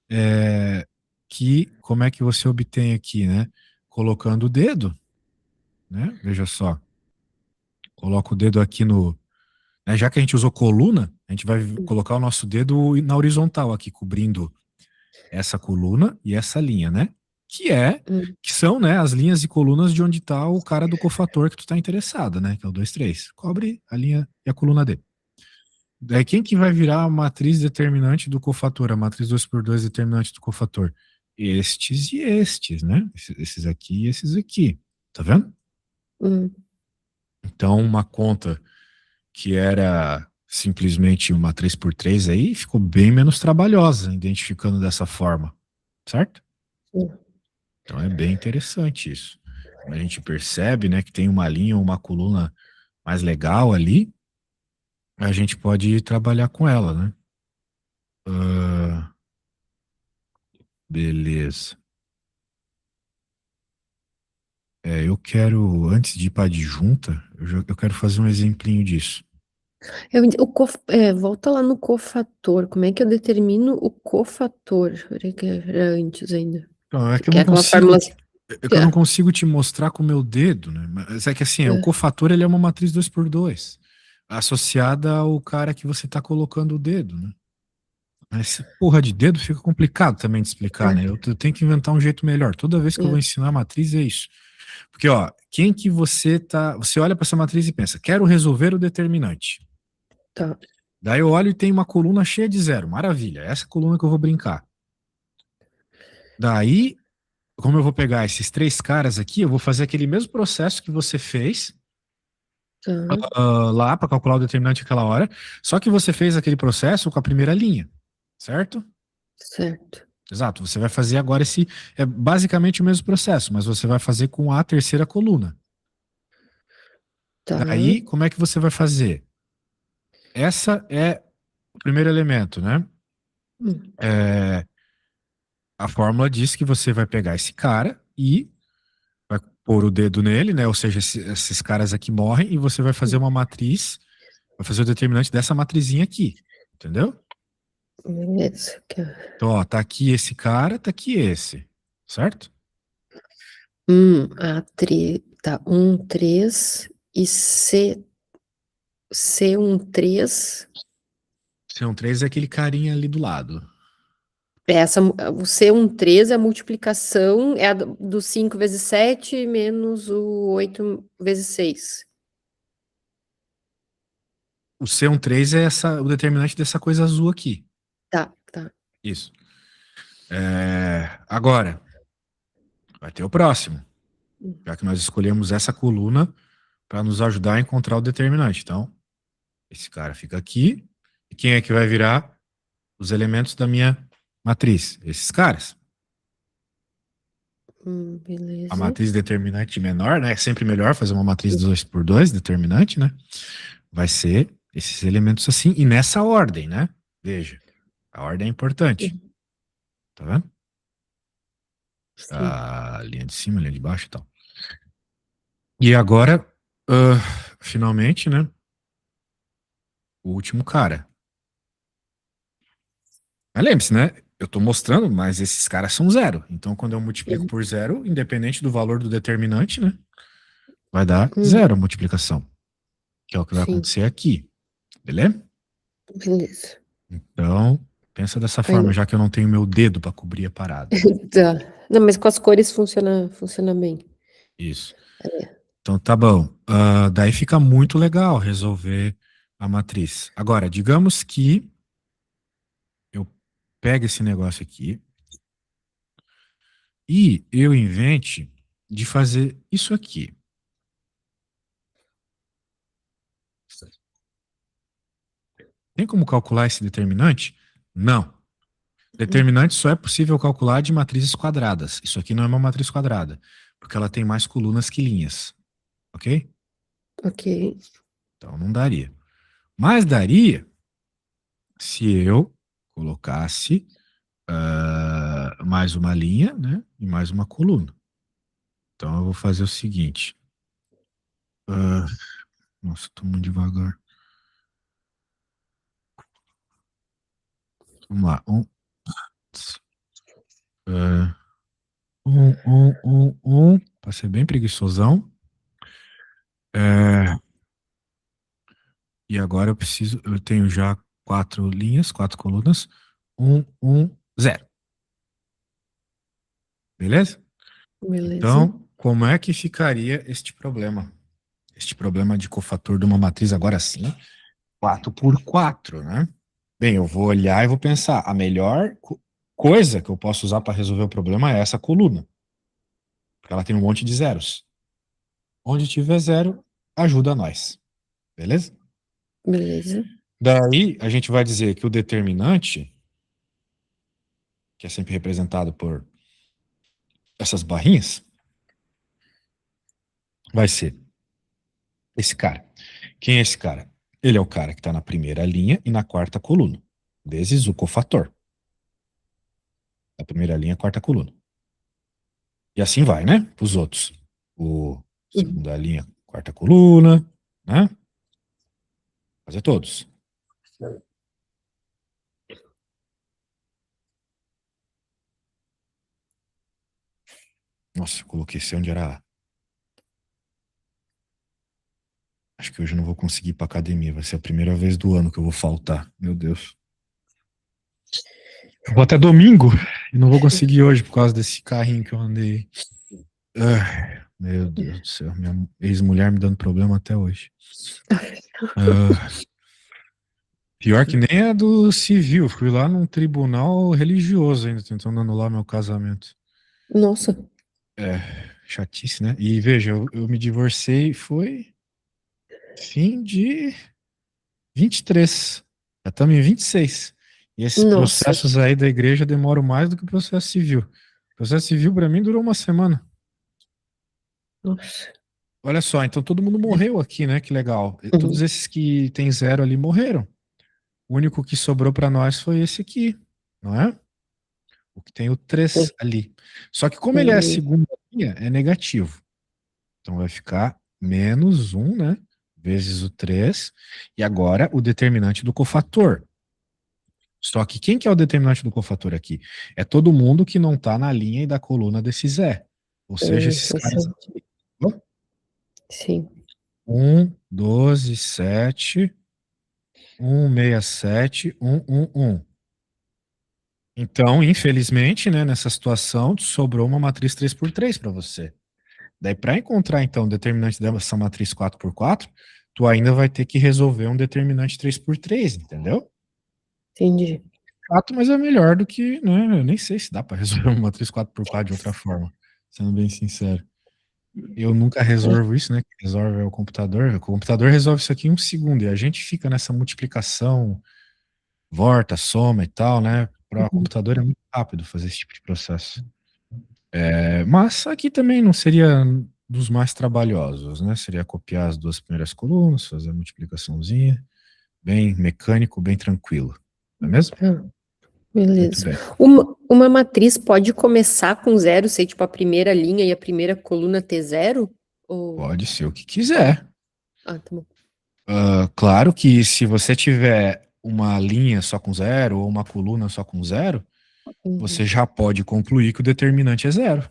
é, que como é que você obtém aqui, né? Colocando o dedo, né? Veja só. Coloca o dedo aqui no, né? Já que a gente usou coluna, a gente vai hum, colocar o nosso dedo na horizontal aqui, cobrindo essa coluna e essa linha, né? Que é, hum, que são, né, as linhas e colunas de onde está o cara do cofator que tu tá interessado, né? Que é o 2 3. Cobre a linha e a coluna dele. Daí quem que vai virar a matriz determinante do cofator, a matriz 2 por 2 determinante do cofator? Estes e estes, né? Esses aqui e esses aqui. Tá vendo? hum, Então, uma conta que era simplesmente uma 3 por 3 aí, ficou bem menos trabalhosa, identificando dessa forma, certo? hum. Então é bem interessante isso. Quando a gente percebe, né, que tem uma linha ou uma coluna mais legal ali, a gente pode trabalhar com ela, né? Ah, beleza. Eu quero, antes de ir para a adjunta, eu quero fazer um exemplinho disso. Volta lá no cofator. Como é que eu determino o cofator? Peraí que era antes ainda. Então, Que é aquela fórmula. é que eu não consigo te mostrar com o meu dedo, né? Mas é que assim, o cofator ele é uma matriz 2 por 2 associada ao cara que você está colocando o dedo, né? Mas essa porra de dedo fica complicado também de explicar, né? Eu tenho que inventar um jeito melhor. Toda vez que eu vou ensinar a matriz é isso. Porque, ó, quem que você tá. Você olha para essa matriz e pensa, quero resolver o determinante. Tá. Daí eu olho e tem uma coluna cheia de zero. Maravilha, essa coluna que eu vou brincar. Daí, como eu vou pegar esses três caras aqui, eu vou fazer aquele mesmo processo que você fez Tá. lá para calcular o determinante aquela hora. Só que você fez aquele processo com a primeira linha, certo? Certo. Exato. Você vai fazer agora esse. É basicamente o mesmo processo, mas você vai fazer com a terceira coluna. Tá. Daí, como é que você vai fazer? Essa é o primeiro elemento, né? Hum, É, a fórmula diz que você vai pegar esse cara e vai pôr o dedo nele, né? Ou seja, esses caras aqui morrem e você vai fazer hum. uma matriz, vai fazer o determinante dessa matrizinha aqui, entendeu? Beleza. Então, ó, tá aqui esse cara, tá aqui esse, certo? Tá. 3 e C13. C13 é aquele carinha ali do lado. O C13 é a multiplicação, é a do 5 vezes 7 menos o 8 vezes 6. O C13 é o determinante dessa coisa azul aqui. Tá, tá. Isso. Agora, vai ter o próximo, Hum, já que nós escolhemos essa coluna para nos ajudar a encontrar o determinante. Então, esse cara fica aqui. E quem é que vai virar os elementos da minha matriz? Esses caras. A beleza. matriz determinante menor, né? É sempre melhor fazer uma matriz 2 por 2 determinante, né? Vai ser esses elementos assim, e nessa ordem, né? Veja, a ordem é importante. Hum, Tá vendo? Sim. A linha de cima, a linha de baixo e tal. E agora, ah, finalmente, né? O último cara. Mas lembre-se, né? Eu tô mostrando, mas esses caras são zero. Então, quando eu multiplico Uhum. por zero, independente do valor do determinante, né? Vai dar zero a Uhum. multiplicação. Que é o que vai Sim. acontecer aqui. Beleza? Beleza. Então, pensa dessa Aí, forma, já que eu não tenho meu dedo para cobrir a parada. tá. Não, mas com as cores funciona bem. Isso. É. Então, tá bom. Daí fica muito legal resolver a matriz. Agora, digamos que eu pegue esse negócio aqui e eu invente de fazer isso aqui. Tem como calcular esse determinante? Não. Determinante só é possível calcular de matrizes quadradas. Isso aqui não é uma matriz quadrada, porque ela tem mais colunas que linhas, ok? Ok. Então não daria. Mas daria se eu colocasse mais uma linha, né? E mais uma coluna. Então eu vou fazer o seguinte. ah, nossa, tô muito devagar. Vamos lá. ah, para ser bem preguiçosão. É, e agora eu tenho já quatro linhas, quatro colunas. 0. Beleza? Beleza. Então, como é que ficaria este problema? Este problema de cofator de uma matriz, agora sim, 4 por 4, né? Bem, eu vou olhar e vou pensar, a melhor coisa que eu posso usar para resolver o problema é essa coluna, porque ela tem um monte de zeros. Onde tiver zero, ajuda nós, beleza? Beleza. Daí, a gente vai dizer que o determinante, que é sempre representado por essas barrinhas, vai ser esse cara. Quem é esse cara? Ele é o cara que está na primeira linha e na quarta coluna, vezes o cofator. Na primeira linha, quarta coluna. E assim vai, né? Para os outros. O Uhum. segunda linha, quarta coluna, né? Fazer todos. Nossa, eu coloquei esse onde era A. Acho que hoje eu não vou conseguir ir pra academia. Vai ser a primeira vez do ano que eu vou faltar. Meu Deus. Eu vou até domingo e não vou conseguir hoje por causa desse carrinho que eu andei. Meu Deus do céu. Minha ex-mulher me dando problema até hoje. Ah, pior que nem é do civil. Fui lá num tribunal religioso ainda, tentando anular meu casamento. Nossa. É, chatice, né? E veja, eu me divorciei foi fim de 23. Já estamos em 26. E esses Nossa. processos aí da igreja demoram mais do que o processo civil. O processo civil, para mim, durou uma semana. Nossa. Olha só, então todo mundo morreu aqui, né? Que legal. E todos Uhum. esses que tem zero ali morreram. O único que sobrou para nós foi esse aqui, não é? O que tem o É. 3 ali. Só que como ele é a Beleza. segunda linha, é negativo. Então vai ficar menos um, né? Vezes o 3. E agora o determinante do cofator. Só que quem que é o determinante do cofator aqui? É todo mundo que não está na linha e da coluna desse Zé. Ou seja, esses Faz caras sentido. aqui. Ó, Sim. 12, 7, 167, 1. Então, infelizmente, né, nessa situação, sobrou uma matriz 3 por 3 para você. Daí, para encontrar, então, o determinante dessa matriz 4 por 4, tu ainda vai ter que resolver um determinante 3 por 3, entendeu? Entendi. Chato, mas é melhor do que, né? Eu nem sei se dá para resolver uma matriz 4 por 4 de outra forma, sendo bem sincero. Eu nunca É. resolvo isso, né? Quem resolve é o computador. O computador resolve isso aqui em um segundo e a gente fica nessa multiplicação, volta, soma e tal, né? Para o Uhum. computador é muito rápido fazer esse tipo de processo. Mas aqui também não seria dos mais trabalhosos, né? Seria copiar as duas primeiras colunas, fazer a multiplicaçãozinha, bem mecânico, bem tranquilo, não é mesmo? Ah. Muito Beleza. bem. Uma matriz pode começar com zero, ser tipo a primeira linha e a primeira coluna ter zero? Ou... Pode ser o que quiser. Ah, tá bom. Claro que se você tiver uma linha só com zero ou uma coluna só com zero, você Uhum, já pode concluir que o determinante é zero,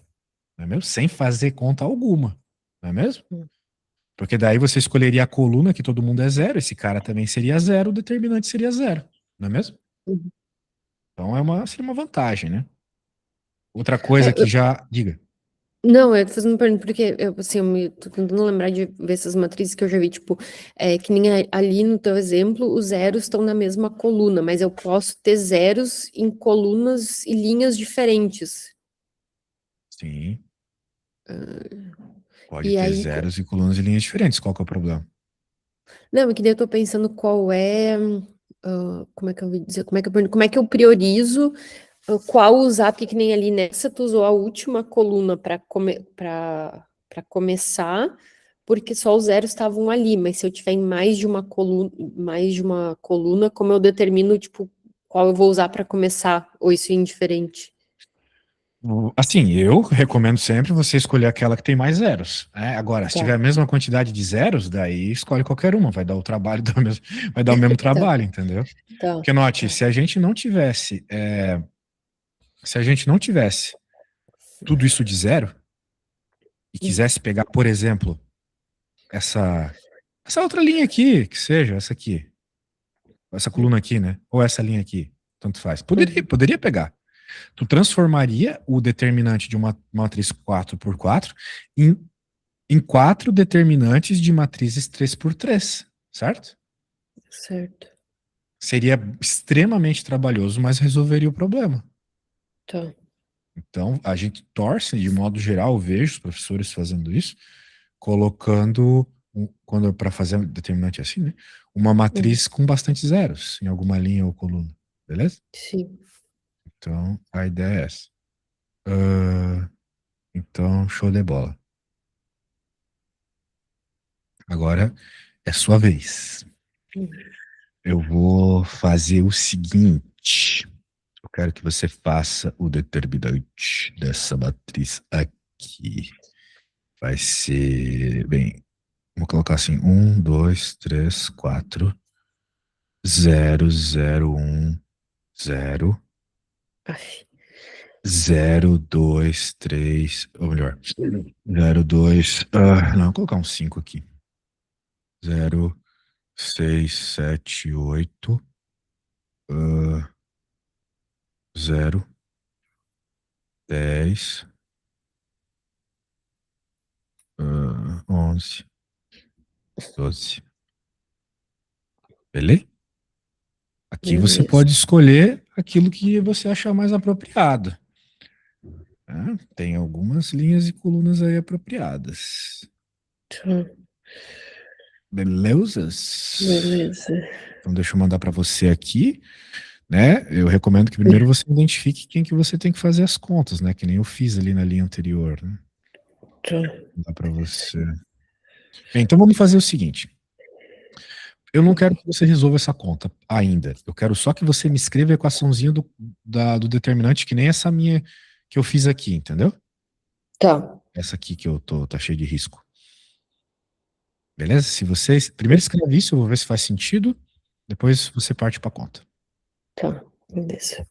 não é mesmo? Sem fazer conta alguma, não é mesmo? uhum, Porque daí você escolheria a coluna que todo mundo é zero, esse cara também seria zero, o determinante seria zero, não é mesmo? uhum. Então seria uma vantagem, né? Outra coisa É, que já. Diga. não, eu tô fazendo uma pergunta porque eu, assim, tô tentando lembrar de ver essas matrizes que eu já vi, tipo, que nem ali no teu exemplo, os zeros estão na mesma coluna, mas eu posso ter zeros em colunas e linhas diferentes. Sim, pode E ter aí, zeros e colunas e linhas diferentes. Qual que é o problema? não, é que daí eu tô pensando qual é, como é que eu vou dizer, como é que eu priorizo qual usar, porque que nem ali nessa tu usou a última coluna para começar, porque só os zeros estavam ali, mas se eu tiver em mais de uma coluna, como eu determino, tipo, qual eu vou usar para começar, ou isso é indiferente? Assim, eu recomendo sempre você escolher aquela que tem mais zeros, né? Agora, se tiver Tá, a mesma quantidade de zeros, daí escolhe qualquer uma, vai dar o trabalho vai dar o mesmo tá, trabalho, entendeu? tá, Porque note, tá. se a gente não tivesse tudo isso de zero e Hum, quisesse pegar, por exemplo, essa essa outra linha aqui, que seja essa aqui, essa hum, coluna aqui, né? Ou essa linha aqui, tanto faz. uhum. Poderia pegar. Tu transformaria o determinante de uma matriz 4x4 em, em quatro determinantes de matrizes 3x3, certo? Certo, Seria extremamente trabalhoso, mas resolveria o problema. tá. Então, a gente torce, de modo geral, eu vejo os professores fazendo isso, colocando, quando para fazer um determinante assim, né? Uma Uhum. matriz com bastante zeros em alguma linha ou coluna, beleza? Sim. Então, a ideia é essa. Ah, então, show de bola. Agora é sua vez. Uhum. Eu vou fazer o seguinte. Eu quero que você faça o determinante dessa matriz aqui. Vai ser, bem, vou colocar assim, 1, 2, 3, 4, 0, 0, 1, 0, Ai, 0, 2, 3, ou melhor, 0, 2, não, vou colocar um 5 aqui. 0, 6, 7, 8, 0, 10, 11, 12. Beleza? Aqui você beleza. pode escolher aquilo que você achar mais apropriado. Tá? Tem algumas linhas e colunas aí apropriadas. Tá, Belezas? beleza. Então deixa eu mandar para você aqui, né? Eu recomendo que primeiro você identifique quem que você tem que fazer as contas, né? Que nem eu fiz ali na linha anterior, né? Tá. Dá para você. Bem, então vamos fazer o seguinte. Eu não quero que você resolva essa conta ainda. Eu quero só que você me escreva a equaçãozinha do determinante, que nem essa minha que eu fiz aqui, entendeu? Tá. Essa aqui que tá cheio de risco. Beleza? Se você primeiro escreve isso, eu vou ver se faz sentido. Depois você parte para conta. Tá, beleza.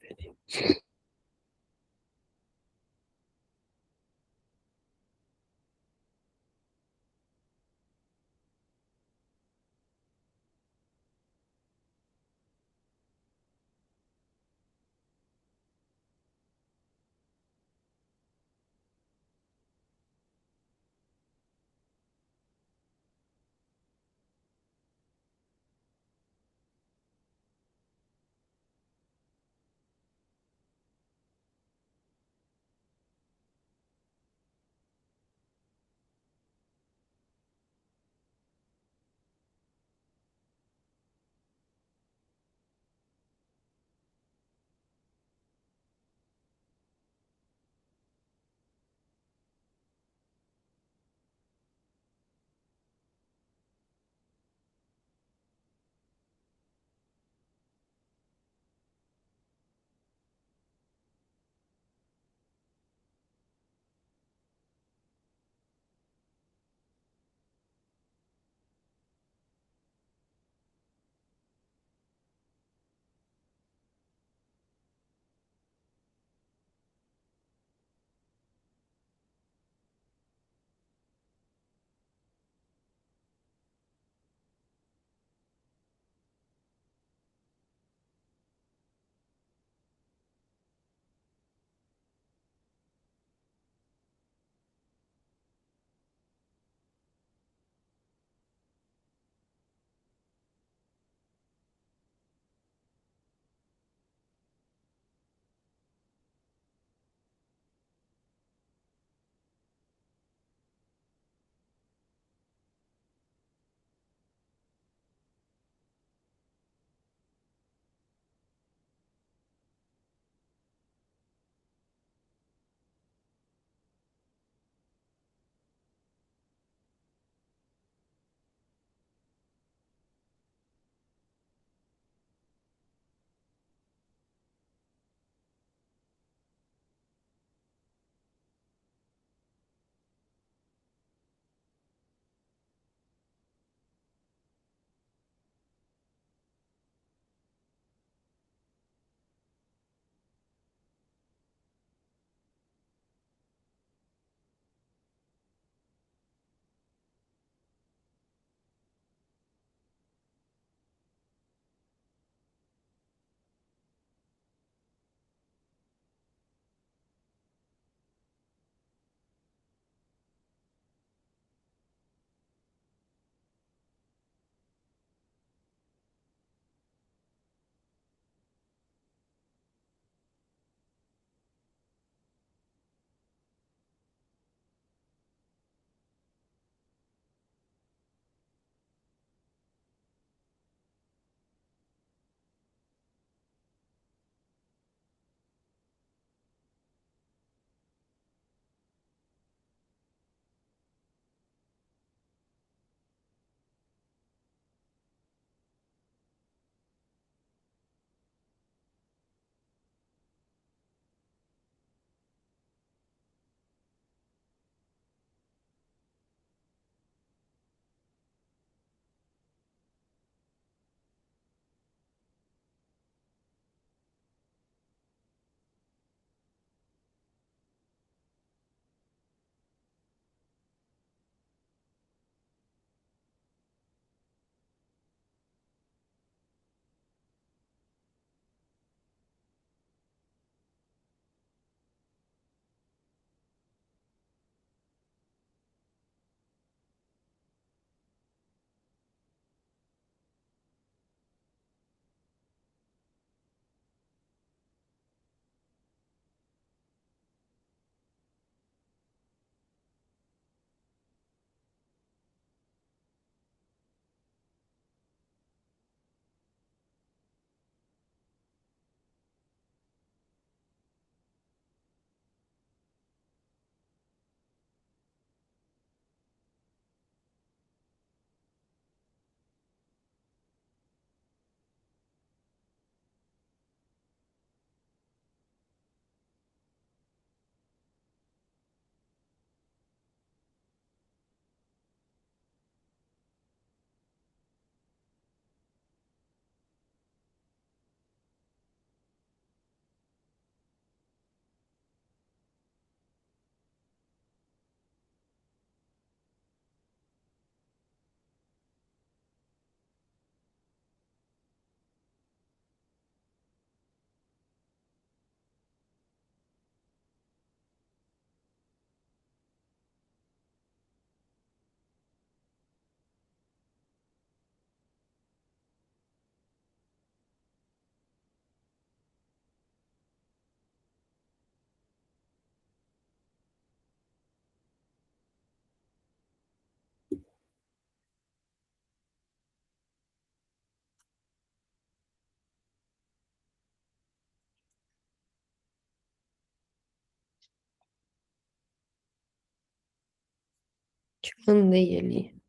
Te mandei ali.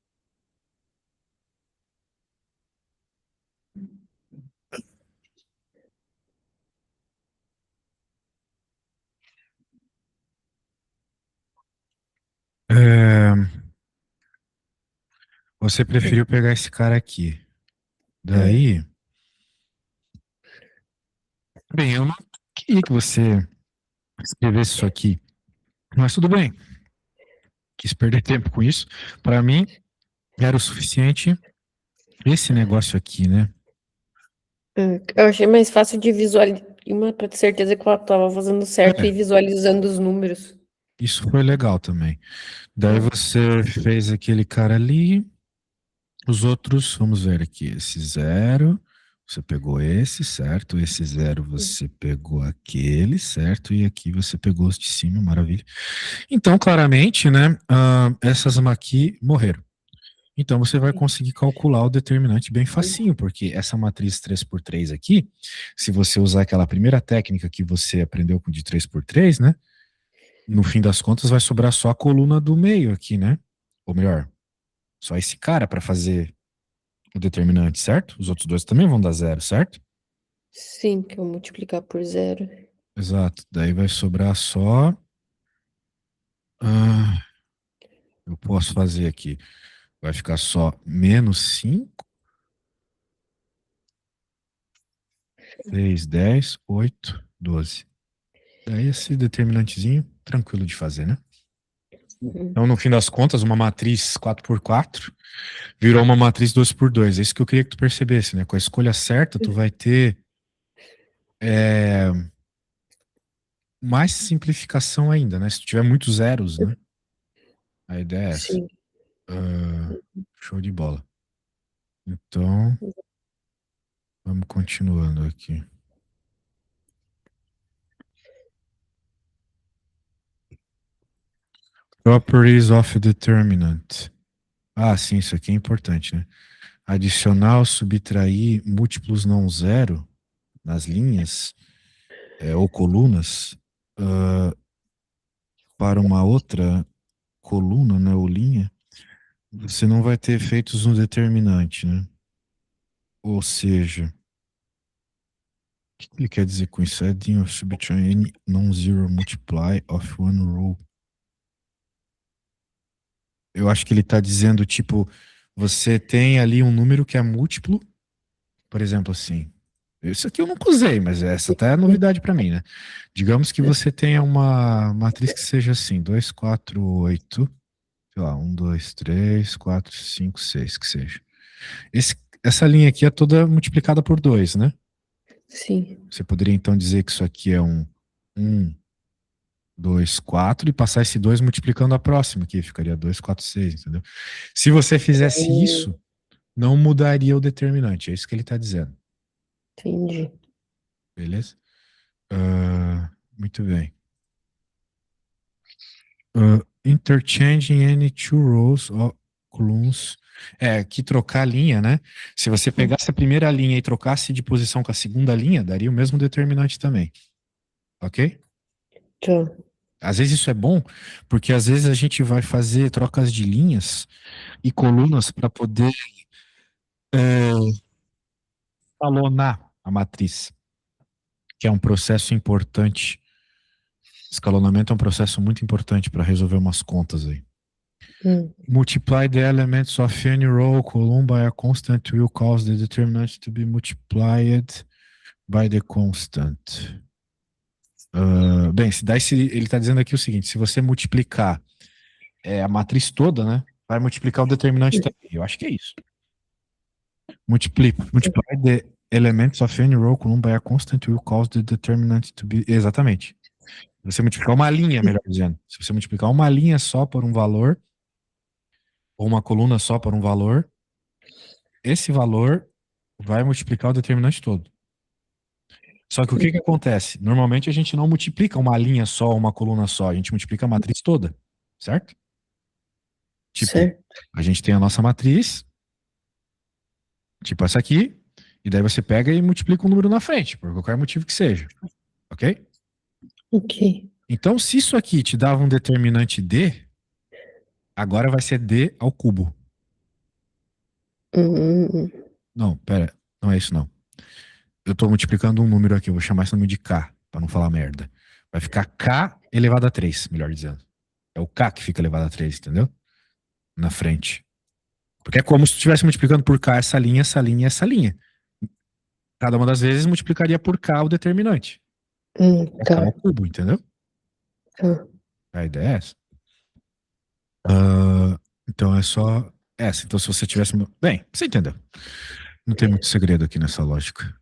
É, você preferiu pegar esse cara aqui. É, Daí, bem, eu não queria que você escrevesse isso aqui, mas tudo bem. Quis perder tempo com isso. Para mim, era o suficiente esse negócio aqui, né? eu achei mais fácil de visualizar, para ter certeza que eu estava fazendo certo e É, visualizando os números. isso foi legal também. Daí É, você fez aquele cara ali. Os outros, vamos ver aqui. Esse zero, você pegou esse, certo? Esse zero você pegou aquele, certo? E aqui você pegou os de cima, maravilha. Então, claramente, né? Essas aqui morreram. Então você vai conseguir calcular o determinante bem facinho, porque essa matriz 3 por 3 aqui, se você usar aquela primeira técnica que você aprendeu com de 3 por 3, né? No fim das contas vai sobrar só a coluna do meio aqui, né? Ou melhor, só esse cara para fazer o determinante, certo? Os outros dois também vão dar zero, certo? sim, que eu multiplicar por zero. Exato. Daí vai sobrar só. ah, eu posso fazer aqui. Vai ficar só -5, 6, 10, 8, 12. Daí esse determinantezinho, tranquilo de fazer, né? Uhum. Então, no fim das contas, uma matriz 4 por 4 virou uma matriz 2 por 2. É isso que eu queria que tu percebesse, né? Com a escolha certa, tu vai ter é, mais simplificação ainda, né? Se tu tiver muitos zeros, né? A ideia é essa. Sim. Show de bola. Então, vamos continuando aqui. Properties of determinant. Ah, sim, isso aqui é importante, né? Adicionar ou subtrair múltiplos não zero nas linhas ou colunas para uma outra coluna, né, ou linha, você não vai ter efeitos no determinante, né? Ou seja, o que ele quer dizer com isso? Adding or subtracting any non-zero multiply of one row. Eu acho que ele está dizendo, tipo, você tem ali um número que é múltiplo, por exemplo, assim. Isso aqui eu nunca usei, mas essa até é novidade para mim, né? Digamos que você tenha uma matriz que seja assim, 2, 4, 8, sei lá, 1, 2, 3, 4, 5, 6, que seja. Essa linha aqui é toda multiplicada por 2, né? Sim. Você poderia então dizer que isso aqui é um 2, 4 e passar esse 2 multiplicando a próxima, que ficaria 2, 4, 6, entendeu? Se você fizesse isso, não mudaria o determinante, é isso que ele está dizendo, Entendi. beleza? Muito bem. Interchanging any two rows or columns. É, que trocar a linha, né? Se você pegasse a primeira linha e trocasse de posição com a segunda linha, daria o mesmo determinante também. Ok? Tá. Às vezes isso é bom, porque às vezes a gente vai fazer trocas de linhas e colunas para poder escalonar a matriz, que é um processo importante. Escalonamento é um processo muito importante para resolver umas contas aí. Hum, Multiply the elements of any row column by a constant will cause the determinant to be multiplied by the constant. Bem, ele está dizendo aqui o seguinte: se você multiplicar a matriz toda, né, vai multiplicar o determinante também. Eu acho que é isso. Multiply the elements of any row column by a constant will cause the determinant to be. Exatamente. Se você multiplicar uma linha, melhor dizendo. Se você multiplicar uma linha só por um valor, ou uma coluna só por um valor, esse valor vai multiplicar o determinante todo. Só que o que que acontece? Normalmente a gente não multiplica uma linha só, uma coluna só, a gente multiplica a matriz toda, certo? Tipo, certo. a gente tem a nossa matriz, tipo essa aqui, e daí você pega e multiplica um número na frente, por qualquer motivo que seja, ok? Ok. Então, se isso aqui te dava um determinante D, Agora vai ser D ao cubo. Hum, Não, pera. Não é isso, não. Eu tô multiplicando um número aqui. Eu vou chamar esse número de K, pra não falar merda. Vai ficar K elevado a 3, melhor dizendo. É o K que fica elevado a 3, entendeu? Na frente. Porque é como se tu estivesse multiplicando por K essa linha, essa linha e essa linha. Cada uma das vezes multiplicaria por K o determinante. É K ao tá, cubo, entendeu? tá. A ideia é essa. Ah, então é só essa. Então se você tivesse... Bem, você entendeu. Não tem muito segredo aqui nessa lógica.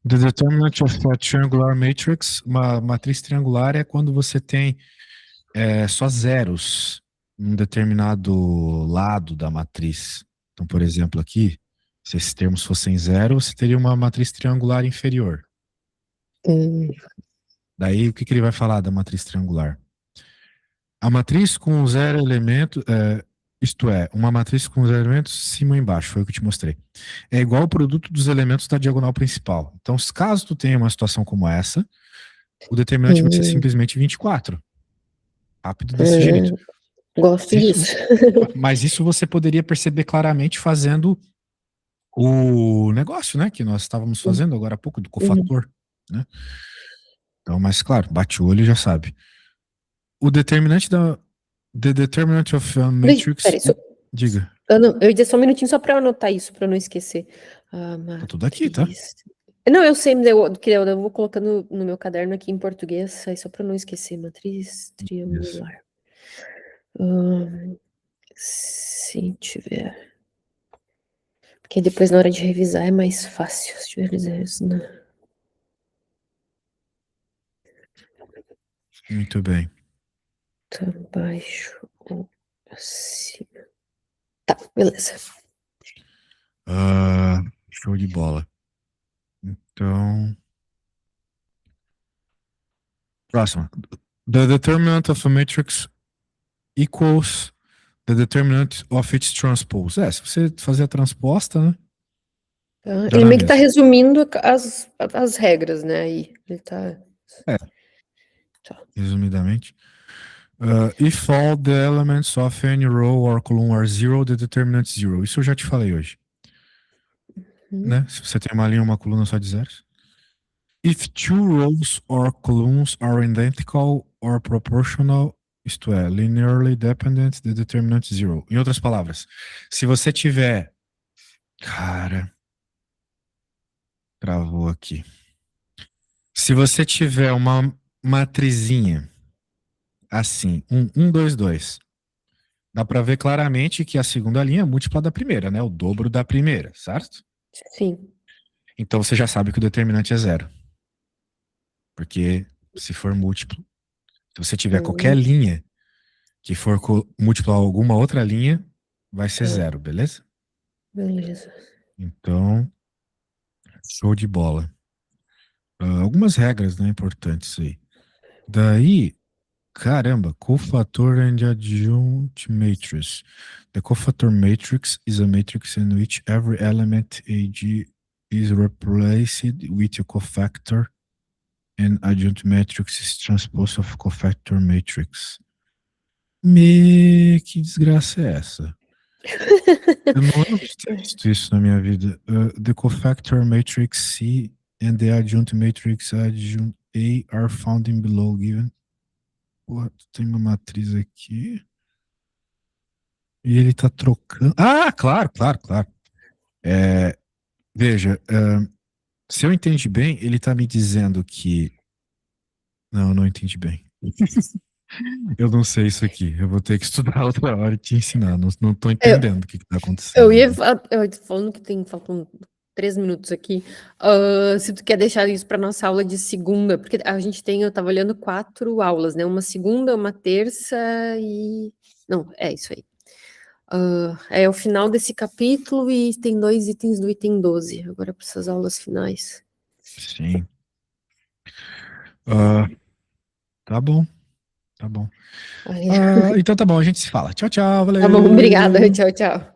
The determinant of a triangular matrix, uma matriz triangular é quando você tem só zeros em um determinado lado da matriz. Então, por exemplo, aqui, se esses termos fossem zero, você teria uma matriz triangular inferior. Hum, Daí, o que que ele vai falar da matriz triangular? A matriz com zero elemento, isto é, uma matriz com zero elementos cima e embaixo, foi o que eu te mostrei. É igual ao produto dos elementos da diagonal principal. Então, caso tu tenha uma situação como essa, o determinante vai ser hum, simplesmente 24. Rápido desse jeito. hum. Gosto Isso, disso. mas isso você poderia perceber claramente fazendo o negócio, né, que nós estávamos fazendo agora há pouco, do Uhum. cofator, né? Então, mas claro, bate o olho e já sabe. O determinante da... The determinant of a matrix... Peraí, só, Diga, não, eu ia dizer só um minutinho só para eu anotar isso, para eu não esquecer. A tá tudo aqui, tá? matriz. Não, eu sei, mas eu vou colocando no meu caderno aqui em português, aí só para eu não esquecer. Matriz Isso. triangular. Se tiver. Porque depois na hora de revisar é mais fácil. Se tiver isso, né? Muito bem. Tá baixo ou acima. Tá, beleza. Show de bola. Então, próxima. The determinant of a matrix equals the determinant of its transpose. Se você fazer a transposta, né? Tá? Dá Ele na meio que tá mesma. resumindo as regras, né? Aí ele tá. É, Tá. resumidamente. If all the elements of any row or column are zero, the determinant is zero. Isso eu já te falei hoje, Hum, né? Se você tem uma linha ou uma coluna só de zeros. If two rows or columns are identical or proportional, isto é, linearly dependent, the determinant is zero. Em outras palavras, se você tiver... Cara, travou aqui. Se você tiver uma matrizinha assim, 2, 2, dá para ver claramente que a segunda linha é múltipla da primeira, né? O dobro da primeira, certo? sim. Então você já sabe que o determinante é zero. Porque se for múltiplo, se você tiver qualquer Hum, linha que for múltipla a alguma outra linha, vai ser tá, zero, beleza? beleza. Então, show de bola. Algumas regras, né, importantes aí. Daí, caramba, cofactor and adjunct matrix. The cofactor matrix is a matrix in which every element AG is replaced with a cofactor and adjunct matrix is transposed of cofactor matrix. Que desgraça é essa? Eu não lembro de ter visto isso na minha vida. The cofactor matrix C and the adjunct matrix adjunct A are found in below given. Porra, tem uma matriz aqui. E ele tá trocando. Ah, claro, claro, claro. Veja, se eu entendi bem, ele tá me dizendo que. Não, eu não entendi bem. Eu não sei isso aqui. Eu vou ter que estudar outra hora e te ensinar. Não, não tô Eu, entendendo o que tá eu acontecendo ia ainda. falando que faltam 3 minutos aqui. Se tu quer deixar isso para nossa aula de segunda, porque a gente tem, eu tava olhando 4 aulas, né? Uma segunda, uma terça e. Não, é isso aí. É o final desse capítulo e tem 2 itens do item 12. Agora para essas aulas finais. Sim. Ah, tá bom, tá bom. Aí, Então tá bom, a gente se fala. Tchau, tchau, tá bom, obrigada. valeu! Tchau, tchau.